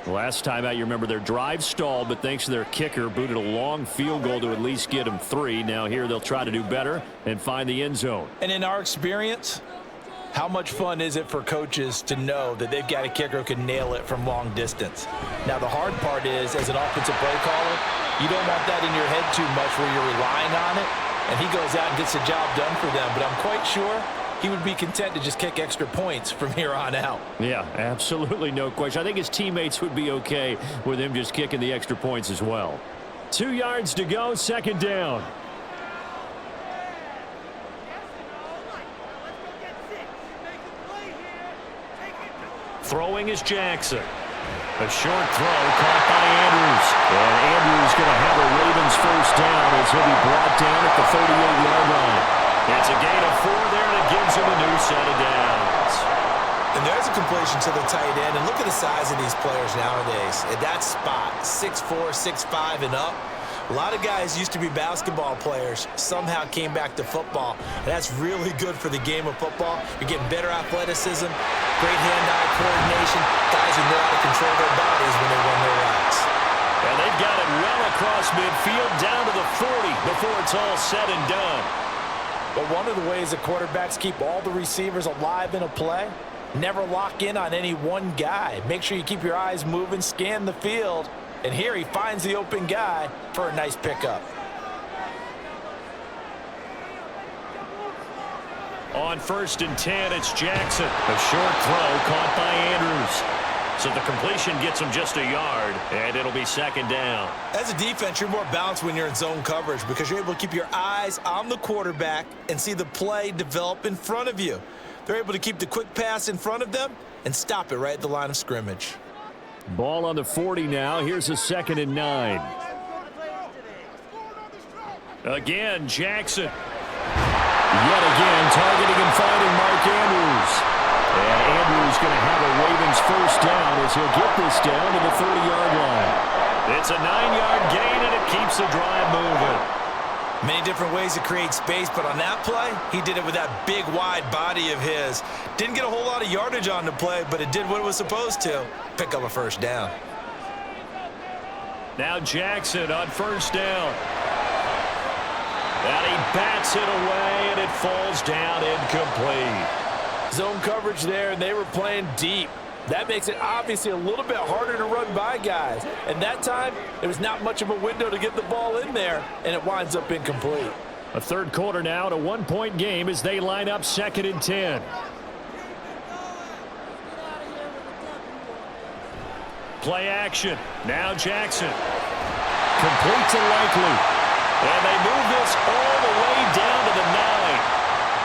Last time out, you remember their drive stalled, but thanks to their kicker, booted a long field goal to at least get them 3. Now here they'll try to do better and find the end zone. And in our experience, how much fun is it for coaches to know that they've got a kicker who can nail it from long distance? Now, the hard part is, as an offensive play caller, you don't want that in your head too much where you're relying on it, and he goes out and gets the job done for them. But I'm quite sure he would be content to just kick extra points from here on out. Yeah, absolutely no question. I think his teammates would be okay with him just kicking the extra points as well. 2 yards to go, 2nd down. Throwing is Jackson. A short throw caught by Andrews. And Andrews going to have a Ravens 1st down as he'll be brought down at the 38-yard line. It's a gain of 4 there, and it gives him a new set of downs. And there's a completion to the tight end. And look at the size of these players nowadays. At that spot, 6'4", 6'5", and up. A lot of guys used to be basketball players, somehow came back to football. And that's really good for the game of football. You're getting better athleticism, great hand-eye coordination, guys who know how to control their bodies when they run their routes. And they've got it well across midfield down to the 40 before it's all said and done. But one of the ways that quarterbacks keep all the receivers alive in a play, never lock in on any one guy. Make sure you keep your eyes moving, scan the field. And here he finds the open guy for a nice pickup. On 1st and 10, it's Jackson. A short throw caught by Andrews. So the completion gets him just a yard, and it'll be 2nd down. As a defense, you're more balanced when you're in zone coverage because you're able to keep your eyes on the quarterback and see the play develop in front of you. They're able to keep the quick pass in front of them and stop it right at the line of scrimmage. Ball on the 40 now. Here's a 2nd and 9. Again, Jackson. Yet again, targeting and finding Mark Andrews. And Andrews going to have a Ravens first down as he'll get this down to the 30-yard line. It's a 9-yard gain, and it keeps the drive moving. Many different ways to create space, but on that play, he did it with that big, wide body of his. Didn't get a whole lot of yardage on the play, but it did what it was supposed to. Pick up a first down. Now Jackson on 1st down. And he bats it away, and it falls down incomplete. Zone coverage there, and they were playing deep. That makes it obviously a little bit harder to run by guys. And that time, there was not much of a window to get the ball in there, and it winds up incomplete. A 3rd quarter now, and a 1-point game as they line up 2nd and 10. Play action. Now Jackson. Complete to Likely. And they move this all the way down to the 9.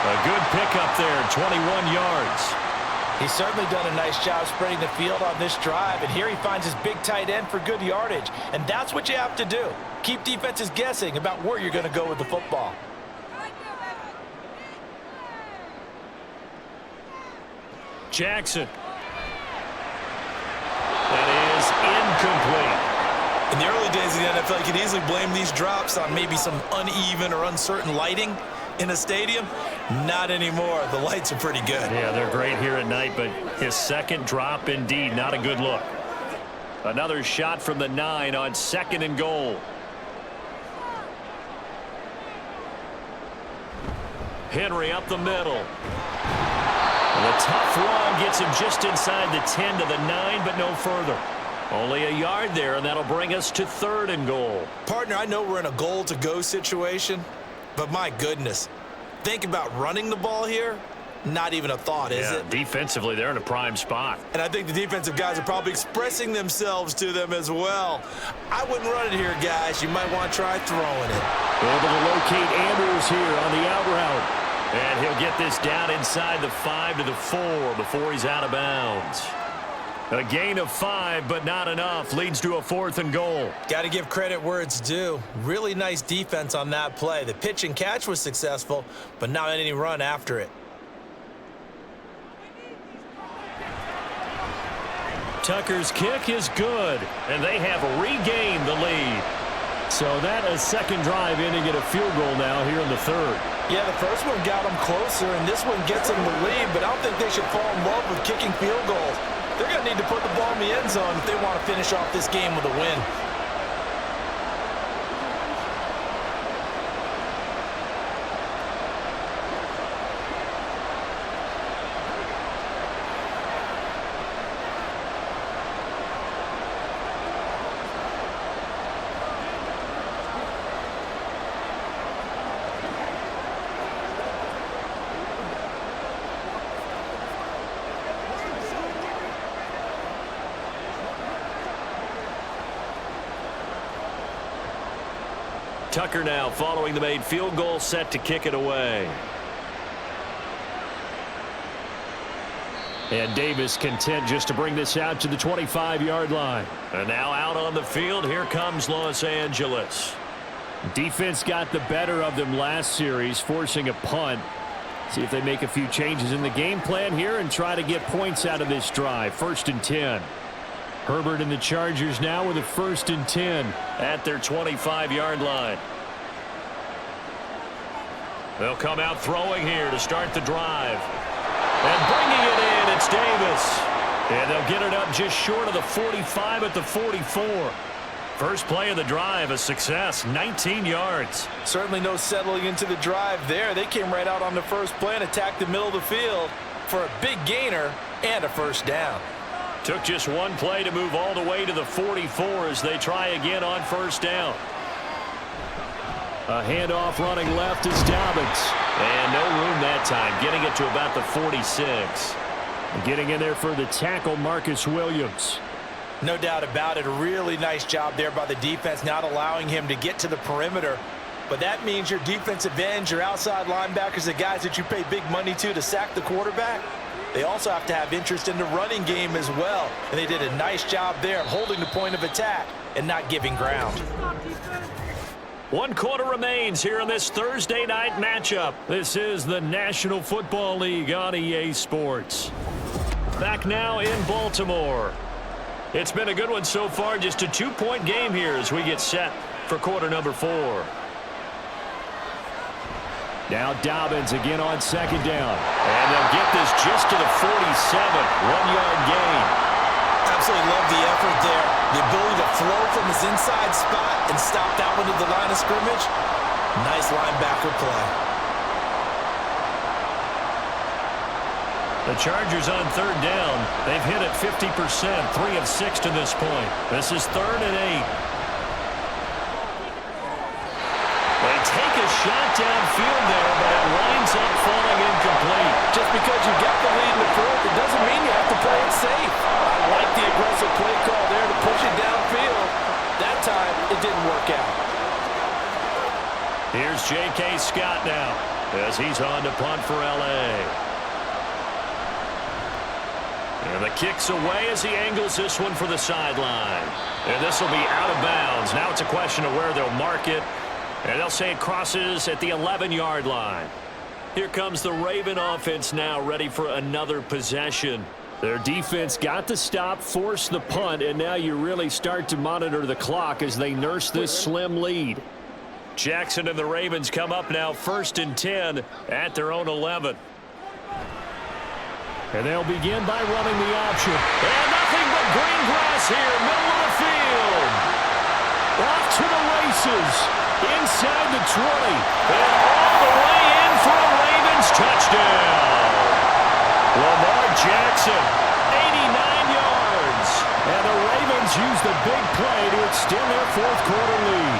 A good pickup there, 21 yards. He's certainly done a nice job spreading the field on this drive, and here he finds his big tight end for good yardage. And that's what you have to do. Keep defenses guessing about where you're going to go with the football. Jackson. That is incomplete. In the early days of the NFL, you could easily blame these drops on maybe some uneven or uncertain lighting in a stadium. Not anymore. The lights are pretty good. Yeah, they're great here at night, but his 2nd drop, indeed, not a good look. Another shot from the 9 on 2nd and goal. Henry up the middle. And the tough run gets him just inside the 10 to the 9, but no further. Only a yard there, and that'll bring us to 3rd and goal. Partner, I know we're in a goal-to-go situation, but my goodness, think about running the ball here. Not even a thought, is it? Defensively, they're in a prime spot. And I think the defensive guys are probably expressing themselves to them as well. I wouldn't run it here, guys. You might want to try throwing it. Able to locate Andrews here on the out route. And he'll get this down inside the 5 to the 4 before he's out of bounds. A gain of 5, but not enough. Leads to a 4th and goal. Got to give credit where it's due. Really nice defense on that play. The pitch and catch was successful, but not any run after it. Tucker's kick is good, and they have regained the lead. So that a 2nd drive ending at a field goal now here in the 3rd. Yeah, the first one got them closer, and this one gets them the lead, but I don't think they should fall in love with kicking field goals. They're going to need to put the ball in the end zone if they want to finish off this game with a win. Tucker now following the made field goal, set to kick it away. And Davis content just to bring this out to the 25-yard line. And now out on the field, here comes Los Angeles. Defense got the better of them last series, forcing a punt. See if they make a few changes in the game plan here and try to get points out of this drive. 1st and 10. Herbert and the Chargers now with a 1st and 10 at their 25-yard line. They'll come out throwing here to start the drive. And bringing it in, it's Davis. And they'll get it up just short of the 45 at the 44. First play of the drive, a success, 19 yards. Certainly no settling into the drive there. They came right out on the first play and attacked the middle of the field for a big gainer and a 1st down. Took just one play to move all the way to the 44 as they try again on 1st down. A handoff running left is Dobbins. And no room that time, getting it to about the 46. Getting in there for the tackle, Marcus Williams. No doubt about it. A really nice job there by the defense, not allowing him to get to the perimeter. But that means your defensive ends, your outside linebackers, the guys that you pay big money to sack the quarterback, they also have to have interest in the running game as well. And they did a nice job there of holding the point of attack and not giving ground. 1 quarter remains here in this Thursday night matchup. This is the National Football League on EA Sports. Back now in Baltimore. It's been a good one so far, just a 2-point game here as we get set for quarter number 4. Now Dobbins again on 2nd down. And they'll get this just to the 47, 1-yard gain. Absolutely love the effort there. The ability to flow from his inside spot and stop that one at the line of scrimmage. Nice linebacker play. The Chargers on 3rd down. They've hit it 50%, 3 of 6 to this point. This is 3rd and 8. They take a shot downfield there, but it winds up falling incomplete. Just because you got the lead in the 4th, it doesn't mean you have to play it safe. I like the aggressive play call there to push it downfield. That time, it didn't work out. Here's J.K. Scott now as he's on to punt for L.A. And the kick's away as he angles this one for the sideline. And this will be out of bounds. Now it's a question of where they'll mark it. And they'll say it crosses at the 11-yard line. Here comes the Raven offense now, ready for another possession. Their defense got the stop, forced the punt, and now you really start to monitor the clock as they nurse this slim lead. Jackson and the Ravens come up now 1st and 10 at their own 11. And they'll begin by running the option. And nothing but green grass here, middle of the field. Off to the races. Inside the 20. And all the way in for a Ravens touchdown. Lamar Jackson, 89 yards. And the Ravens use the big play to extend their 4th quarter lead.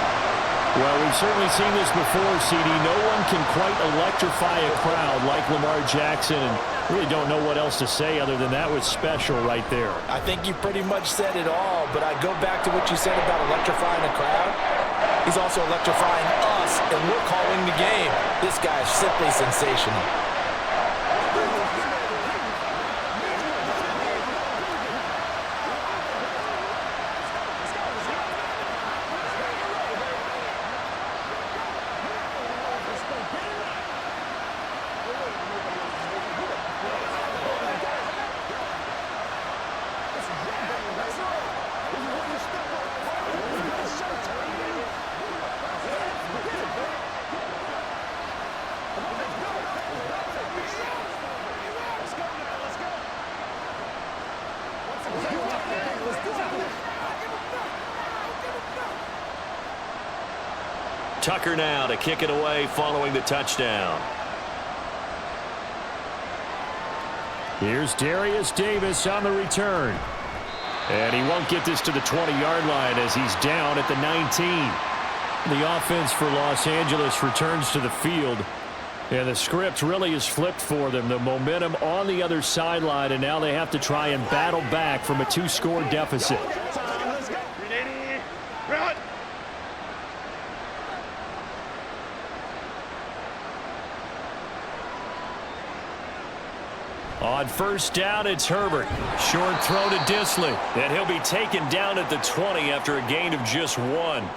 Well, we've certainly seen this before, CD. No one can quite electrify a crowd like Lamar Jackson. And really don't know what else to say other than that was special right there. I think you pretty much said it all, but I go back to what you said about electrifying a crowd. He's also electrifying us, and we're calling the game. This guy is simply sensational. Tucker now to kick it away following the touchdown. Here's Darius Davis on the return. And he won't get this to the 20-yard line as he's down at the 19. The offense for Los Angeles returns to the field. And the script really is flipped for them. The momentum on the other sideline, and now they have to try and battle back from a 2-score deficit. On 1st down, it's Herbert. Short throw to Disley. And he'll be taken down at the 20 after a gain of just 1.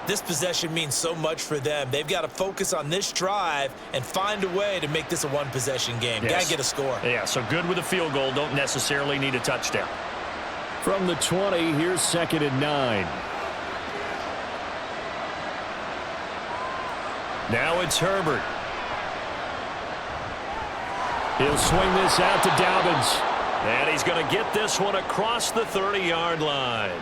This possession means so much for them. They've got to focus on this drive and find a way to make this a one-possession game. Yes. Got to get a score. Yeah, so good with a field goal. Don't necessarily need a touchdown. From the 20, here's 2nd and 9. Now it's Herbert. He'll swing this out to Dobbins. And he's going to get this one across the 30-yard line.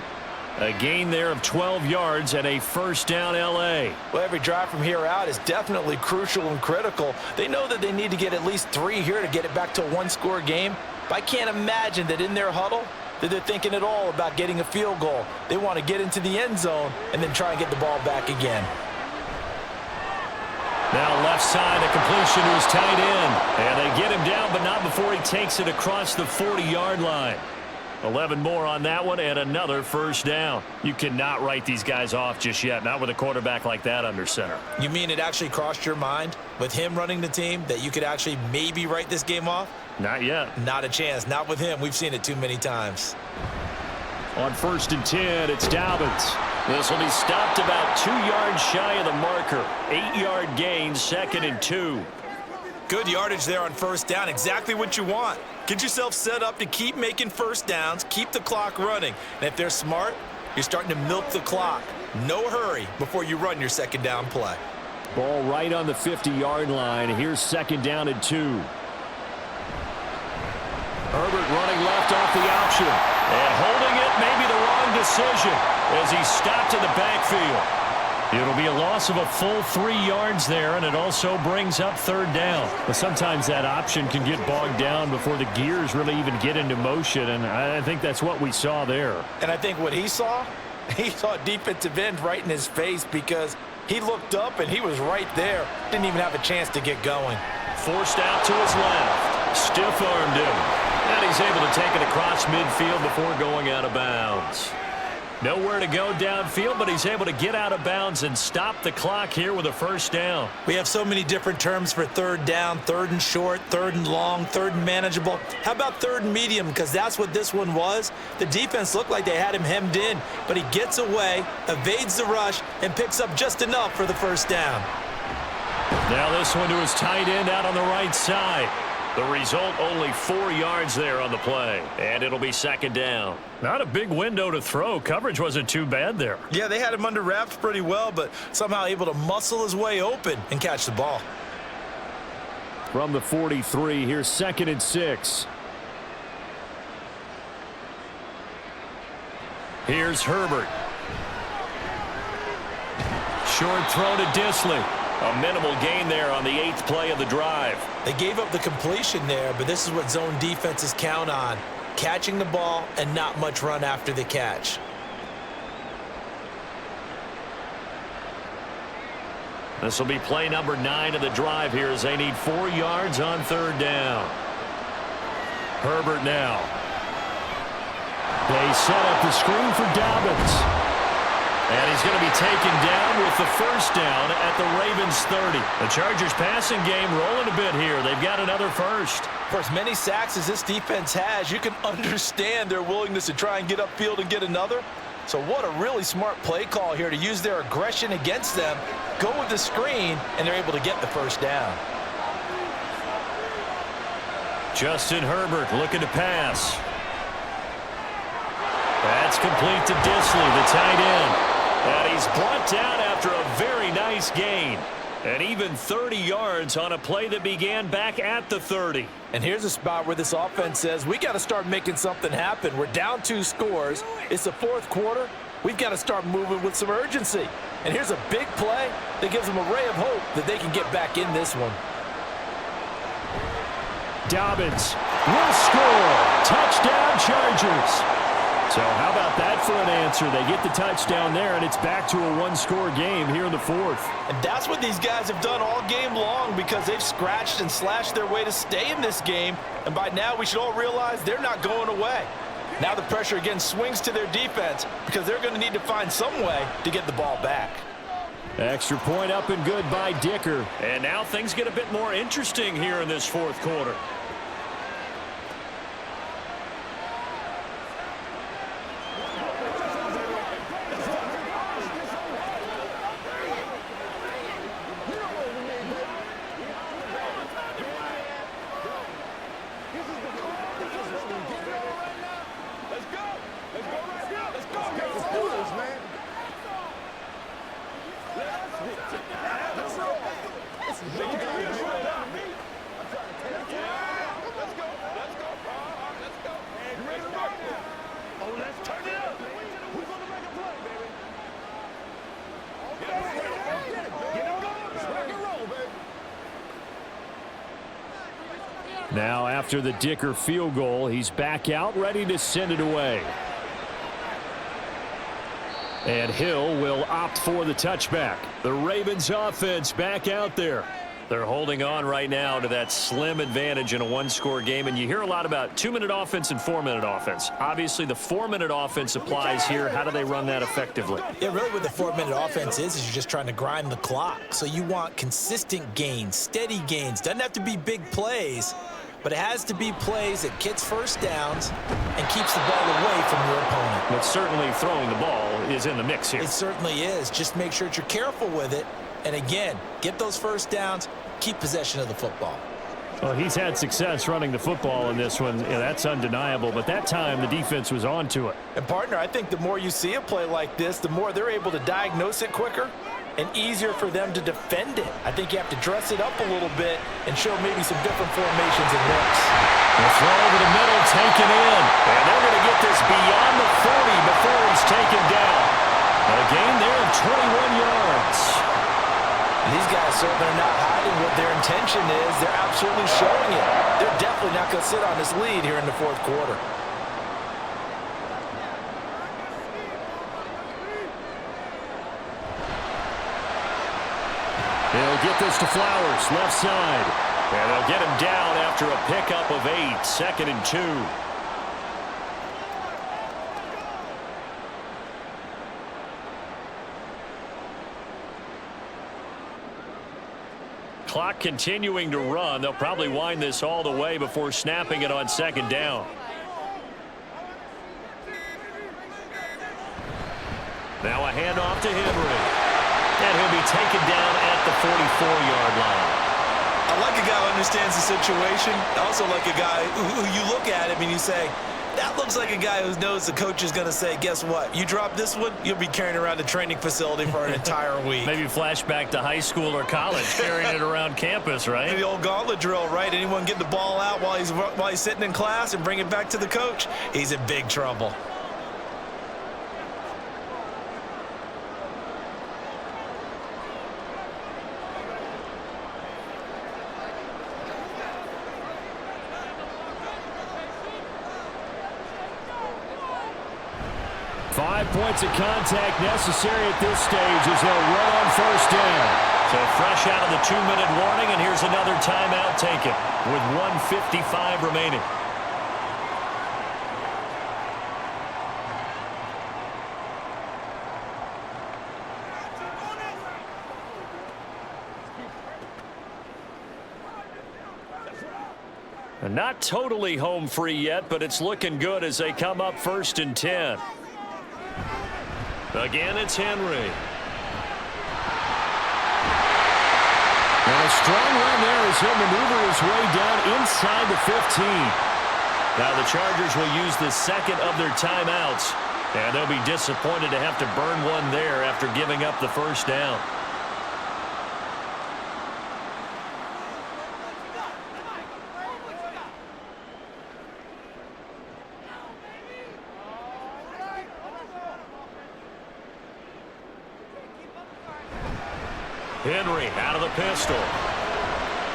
A gain there of 12 yards and a first down L.A. Well, every drive from here out is definitely crucial and critical. They know that they need to get at least 3 here to get it back to a one-score game. But I can't imagine that in their huddle that they're thinking at all about getting a field goal. They want to get into the end zone and then try and get the ball back again. Now left side, a completion to his tight end. And they get him down, but not before he takes it across the 40-yard line. 11 more on that one and another first down. You cannot write these guys off just yet, not with a quarterback like that under center. You mean it actually crossed your mind with him running the team that you could actually maybe write this game off? Not yet. Not a chance. Not with him. We've seen it too many times. On 1st and 10, it's Dobbins. This will be stopped about 2 yards shy of the marker. 8-yard gain, 2nd and 2. Good yardage there on first down. Exactly what you want. Get yourself set up to keep making first downs, keep the clock running. And if they're smart, you're starting to milk the clock. No hurry before you run your second down play. Ball right on the 50-yard line. Here's 2nd down and 2. Herbert running left off the option. And holding it, maybe the wrong decision as he stopped in the backfield. It'll be a loss of a full 3 yards there, and it also brings up 3rd down. But sometimes that option can get bogged down before the gears really even get into motion, and I think that's what we saw there. And I think what he saw a defensive end right in his face because he looked up and he was right there. Didn't even have a chance to get going. Forced out to his left. Stiff-armed him. And he's able to take it across midfield before going out of bounds. Nowhere to go downfield, but he's able to get out of bounds and stop the clock here with a first down. We have so many different terms for 3rd down, 3rd and short, 3rd and long, 3rd and manageable. How about 3rd and medium? Because that's what this one was. The defense looked like they had him hemmed in, but he gets away, evades the rush, and picks up just enough for the first down. Now this one to his tight end out on the right side. The result, only 4 yards there on the play. And it'll be 2nd down. Not a big window to throw. Coverage wasn't too bad there. Yeah, they had him under wraps pretty well, but somehow able to muscle his way open and catch the ball. From the 43, here's 2nd and 6. Here's Herbert. Short throw to Disley. A minimal gain there on the 8th play of the drive. They gave up the completion there, but this is what zone defenses count on. Catching the ball and not much run after the catch. This will be play number 9 of the drive here as they need 4 yards on 3rd down. Herbert now. They set up the screen for Dobbins. And he's going to be taken down with the first down at the Ravens 30. The Chargers passing game rolling a bit here. They've got another first. For as many sacks as this defense has, you can understand their willingness to try and get upfield and get another. So what a really smart play call here to use their aggression against them, go with the screen, and they're able to get the first down. Justin Herbert looking to pass. That's complete to Disley, the tight end. And he's brought down after a very nice gain. And even 30 yards on a play that began back at the 30. And here's a spot where this offense says, we got to start making something happen. We're down 2 scores. It's the 4th quarter. We've got to start moving with some urgency. And here's a big play that gives them a ray of hope that they can get back in this one. Dobbins will score. Touchdown, Chargers. So how about that for an answer? They get the touchdown there, and it's back to a one-score game here in the 4th. And that's what these guys have done all game long because they've scratched and slashed their way to stay in this game. And by now, we should all realize they're not going away. Now the pressure again swings to their defense because they're going to need to find some way to get the ball back. Extra point up and good by Dicker. And now things get a bit more interesting here in this 4th quarter. Let's go. Now after the Dicker field goal, he's back out ready to send it away. And Hill will opt for the touchback. The Ravens offense back out there. They're holding on right now to that slim advantage in a one-score game. And you hear a lot about 2-minute offense and 4-minute offense. Obviously, the 4-minute offense applies here. How do they run that effectively? Yeah, really what the 4-minute offense is you're just trying to grind the clock. So you want consistent gains, steady gains. Doesn't have to be big plays, but it has to be plays that gets first downs and keeps the ball away from your opponent. But certainly throwing the ball is in the mix here. It certainly is. Just make sure that you're careful with it. And again, get those first downs, keep possession of the football. Well, he's had success running the football in this one. Yeah, that's undeniable. But that time, the defense was on to it. And, partner, I think the more you see a play like this, the more they're able to diagnose it quicker and easier for them to defend it. I think you have to dress it up a little bit and show maybe some different formations and looks. The throw over the middle, taken in. And they're going to get this beyond the 40 before he's taken down. A gain there of 21 yards. These guys certainly are not hiding what their intention is. They're absolutely showing it. They're definitely not going to sit on this lead here in the fourth quarter. They'll get this to Flowers, left side. And they'll get him down after a pickup of 8, 2nd and 2. Clock continuing to run. They'll probably wind this all the way before snapping it on 2nd down. Now a handoff to Henry. And he'll be taken down at the 44-yard line. I like a guy who understands the situation. I also like a guy who you look at him and you say, that looks like a guy who knows the coach is going to say, guess what? You drop this one, you'll be carrying around the training facility for an entire week. Maybe flashback to high school or college, carrying it around campus, right? The old gauntlet drill, right? Anyone get the ball out while he's sitting in class and bring it back to the coach? He's in big trouble. Five points of contact necessary at this stage as they'll run on first down. So fresh out of the 2-minute warning, and here's another timeout taken with 1:55 remaining. And not totally home free yet, but it's looking good as they come up 1st and 10. Again, it's Henry. And a strong run there as he'll maneuver his way down inside the 15. Now the Chargers will use the second of their timeouts, and they'll be disappointed to have to burn one there after giving up the first down. Henry out of the pistol.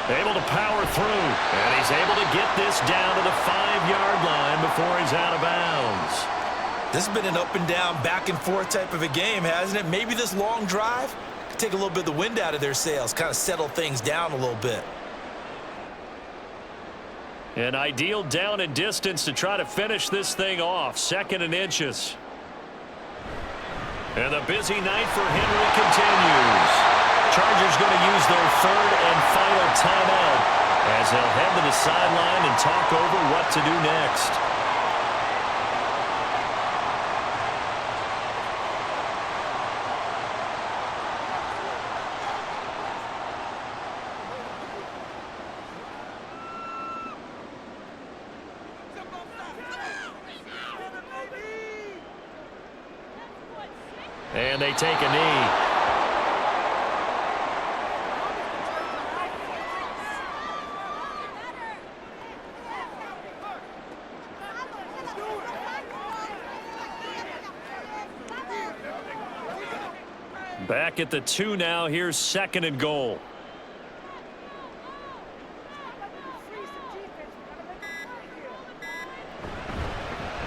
Able to power through. And he's able to get this down to the 5-yard line before he's out of bounds. This has been an up and down, back and forth type of a game, hasn't it? Maybe this long drive could take a little bit of the wind out of their sails, kind of settle things down a little bit. An ideal down and distance to try to finish this thing off. 2nd and inches. And the busy night for Henry continues. Chargers going to use their 3rd and final timeout as they'll head to the sideline and talk over what to do next. And they take a knee. Back at the 2 now. Here's 2nd and goal.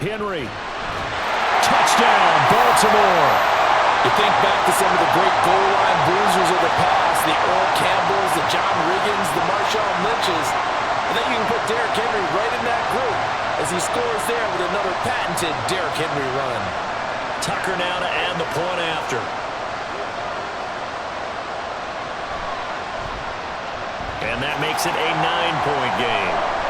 Henry. Touchdown, Baltimore. You think back to some of the great goal line bruisers of the past, the Earl Campbells, the John Riggins, the Marshawn Lynches. I think you can put Derrick Henry right in that group as he scores there with another patented Derrick Henry run. Tucker now to add the point after. And that makes it a 9-point game.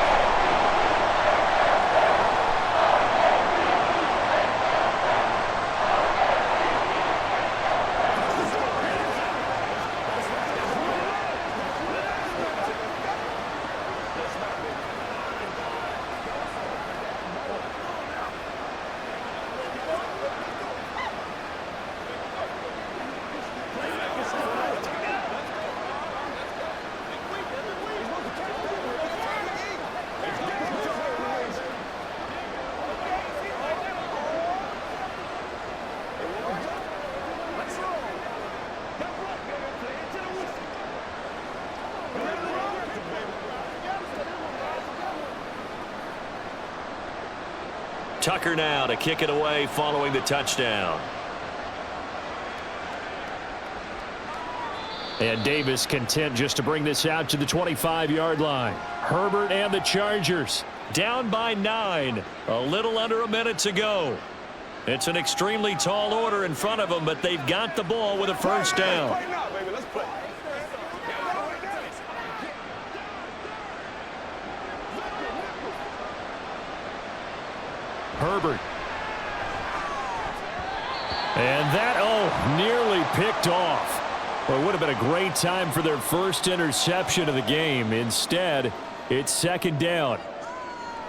Tucker now to kick it away following the touchdown. And Davis content just to bring this out to the 25-yard line. Herbert and the Chargers down by 9. A little under a minute to go. It's an extremely tall order in front of them, but they've got the ball with a first down. Herbert. And that, nearly picked off. Well, it would have been a great time for their first interception of the game. Instead, it's second down.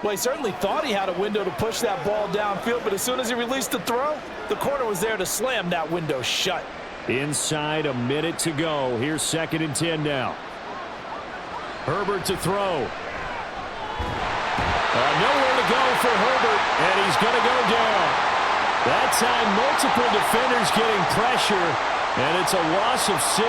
Well, he certainly thought he had a window to push that ball downfield, but as soon as he released the throw, the corner was there to slam that window shut. Inside a minute to go. Here's 2nd and 10 now. Herbert to throw. Nowhere to go for Herbert, and he's going to go down. That time, multiple defenders getting pressure, and it's a loss of 6.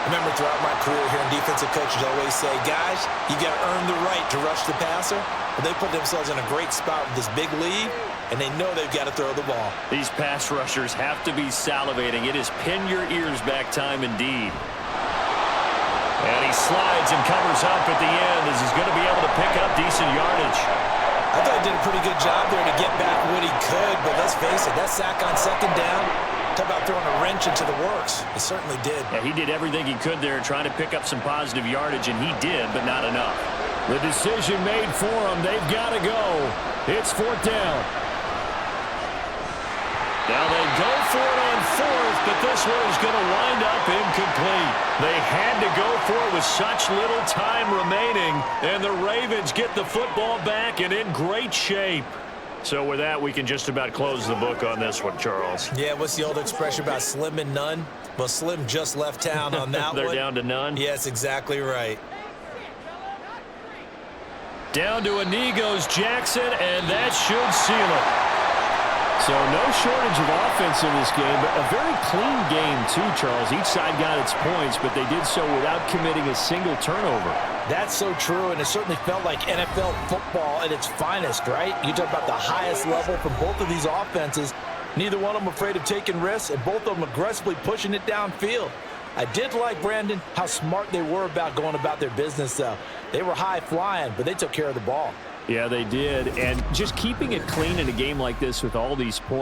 Remember, throughout my career here in defensive coaches always say, guys, you got to earn the right to rush the passer. But they put themselves in a great spot with this big lead, and they know they've got to throw the ball. These pass rushers have to be salivating. It is pin your ears back time indeed. And he slides and covers up at the end as he's going to be able to pick up decent yardage. I thought he did a pretty good job there to get back what he could, but let's face it, that sack on second down, talk about throwing a wrench into the works. It certainly did. Yeah, he did everything he could there trying to pick up some positive yardage, and he did, but not enough. The decision made for him. They've got to go. It's 4th down. Now they go for it on 4th, but this one is going to wind up incomplete. They had to go for it with such little time remaining, and the Ravens get the football back and in great shape. So with that, we can just about close the book on this one, Charles. Yeah, what's the old expression about slim and none? Well, Slim just left town on that They're one. down to none? Yes, exactly right. Down to a knee goes Jackson, and that should seal it. So no shortage of offense in this game, but a very clean game too, Charles. Each side got its points, but they did so without committing a single turnover. That's so true, and it certainly felt like NFL football at its finest, right? You talk about the highest level from both of these offenses. Neither one of them afraid of taking risks, and both of them aggressively pushing it downfield. I did like, Brandon, how smart they were about going about their business, though. They were high-flying, but they took care of the ball. Yeah, they did. And just keeping it clean in a game like this with all these points.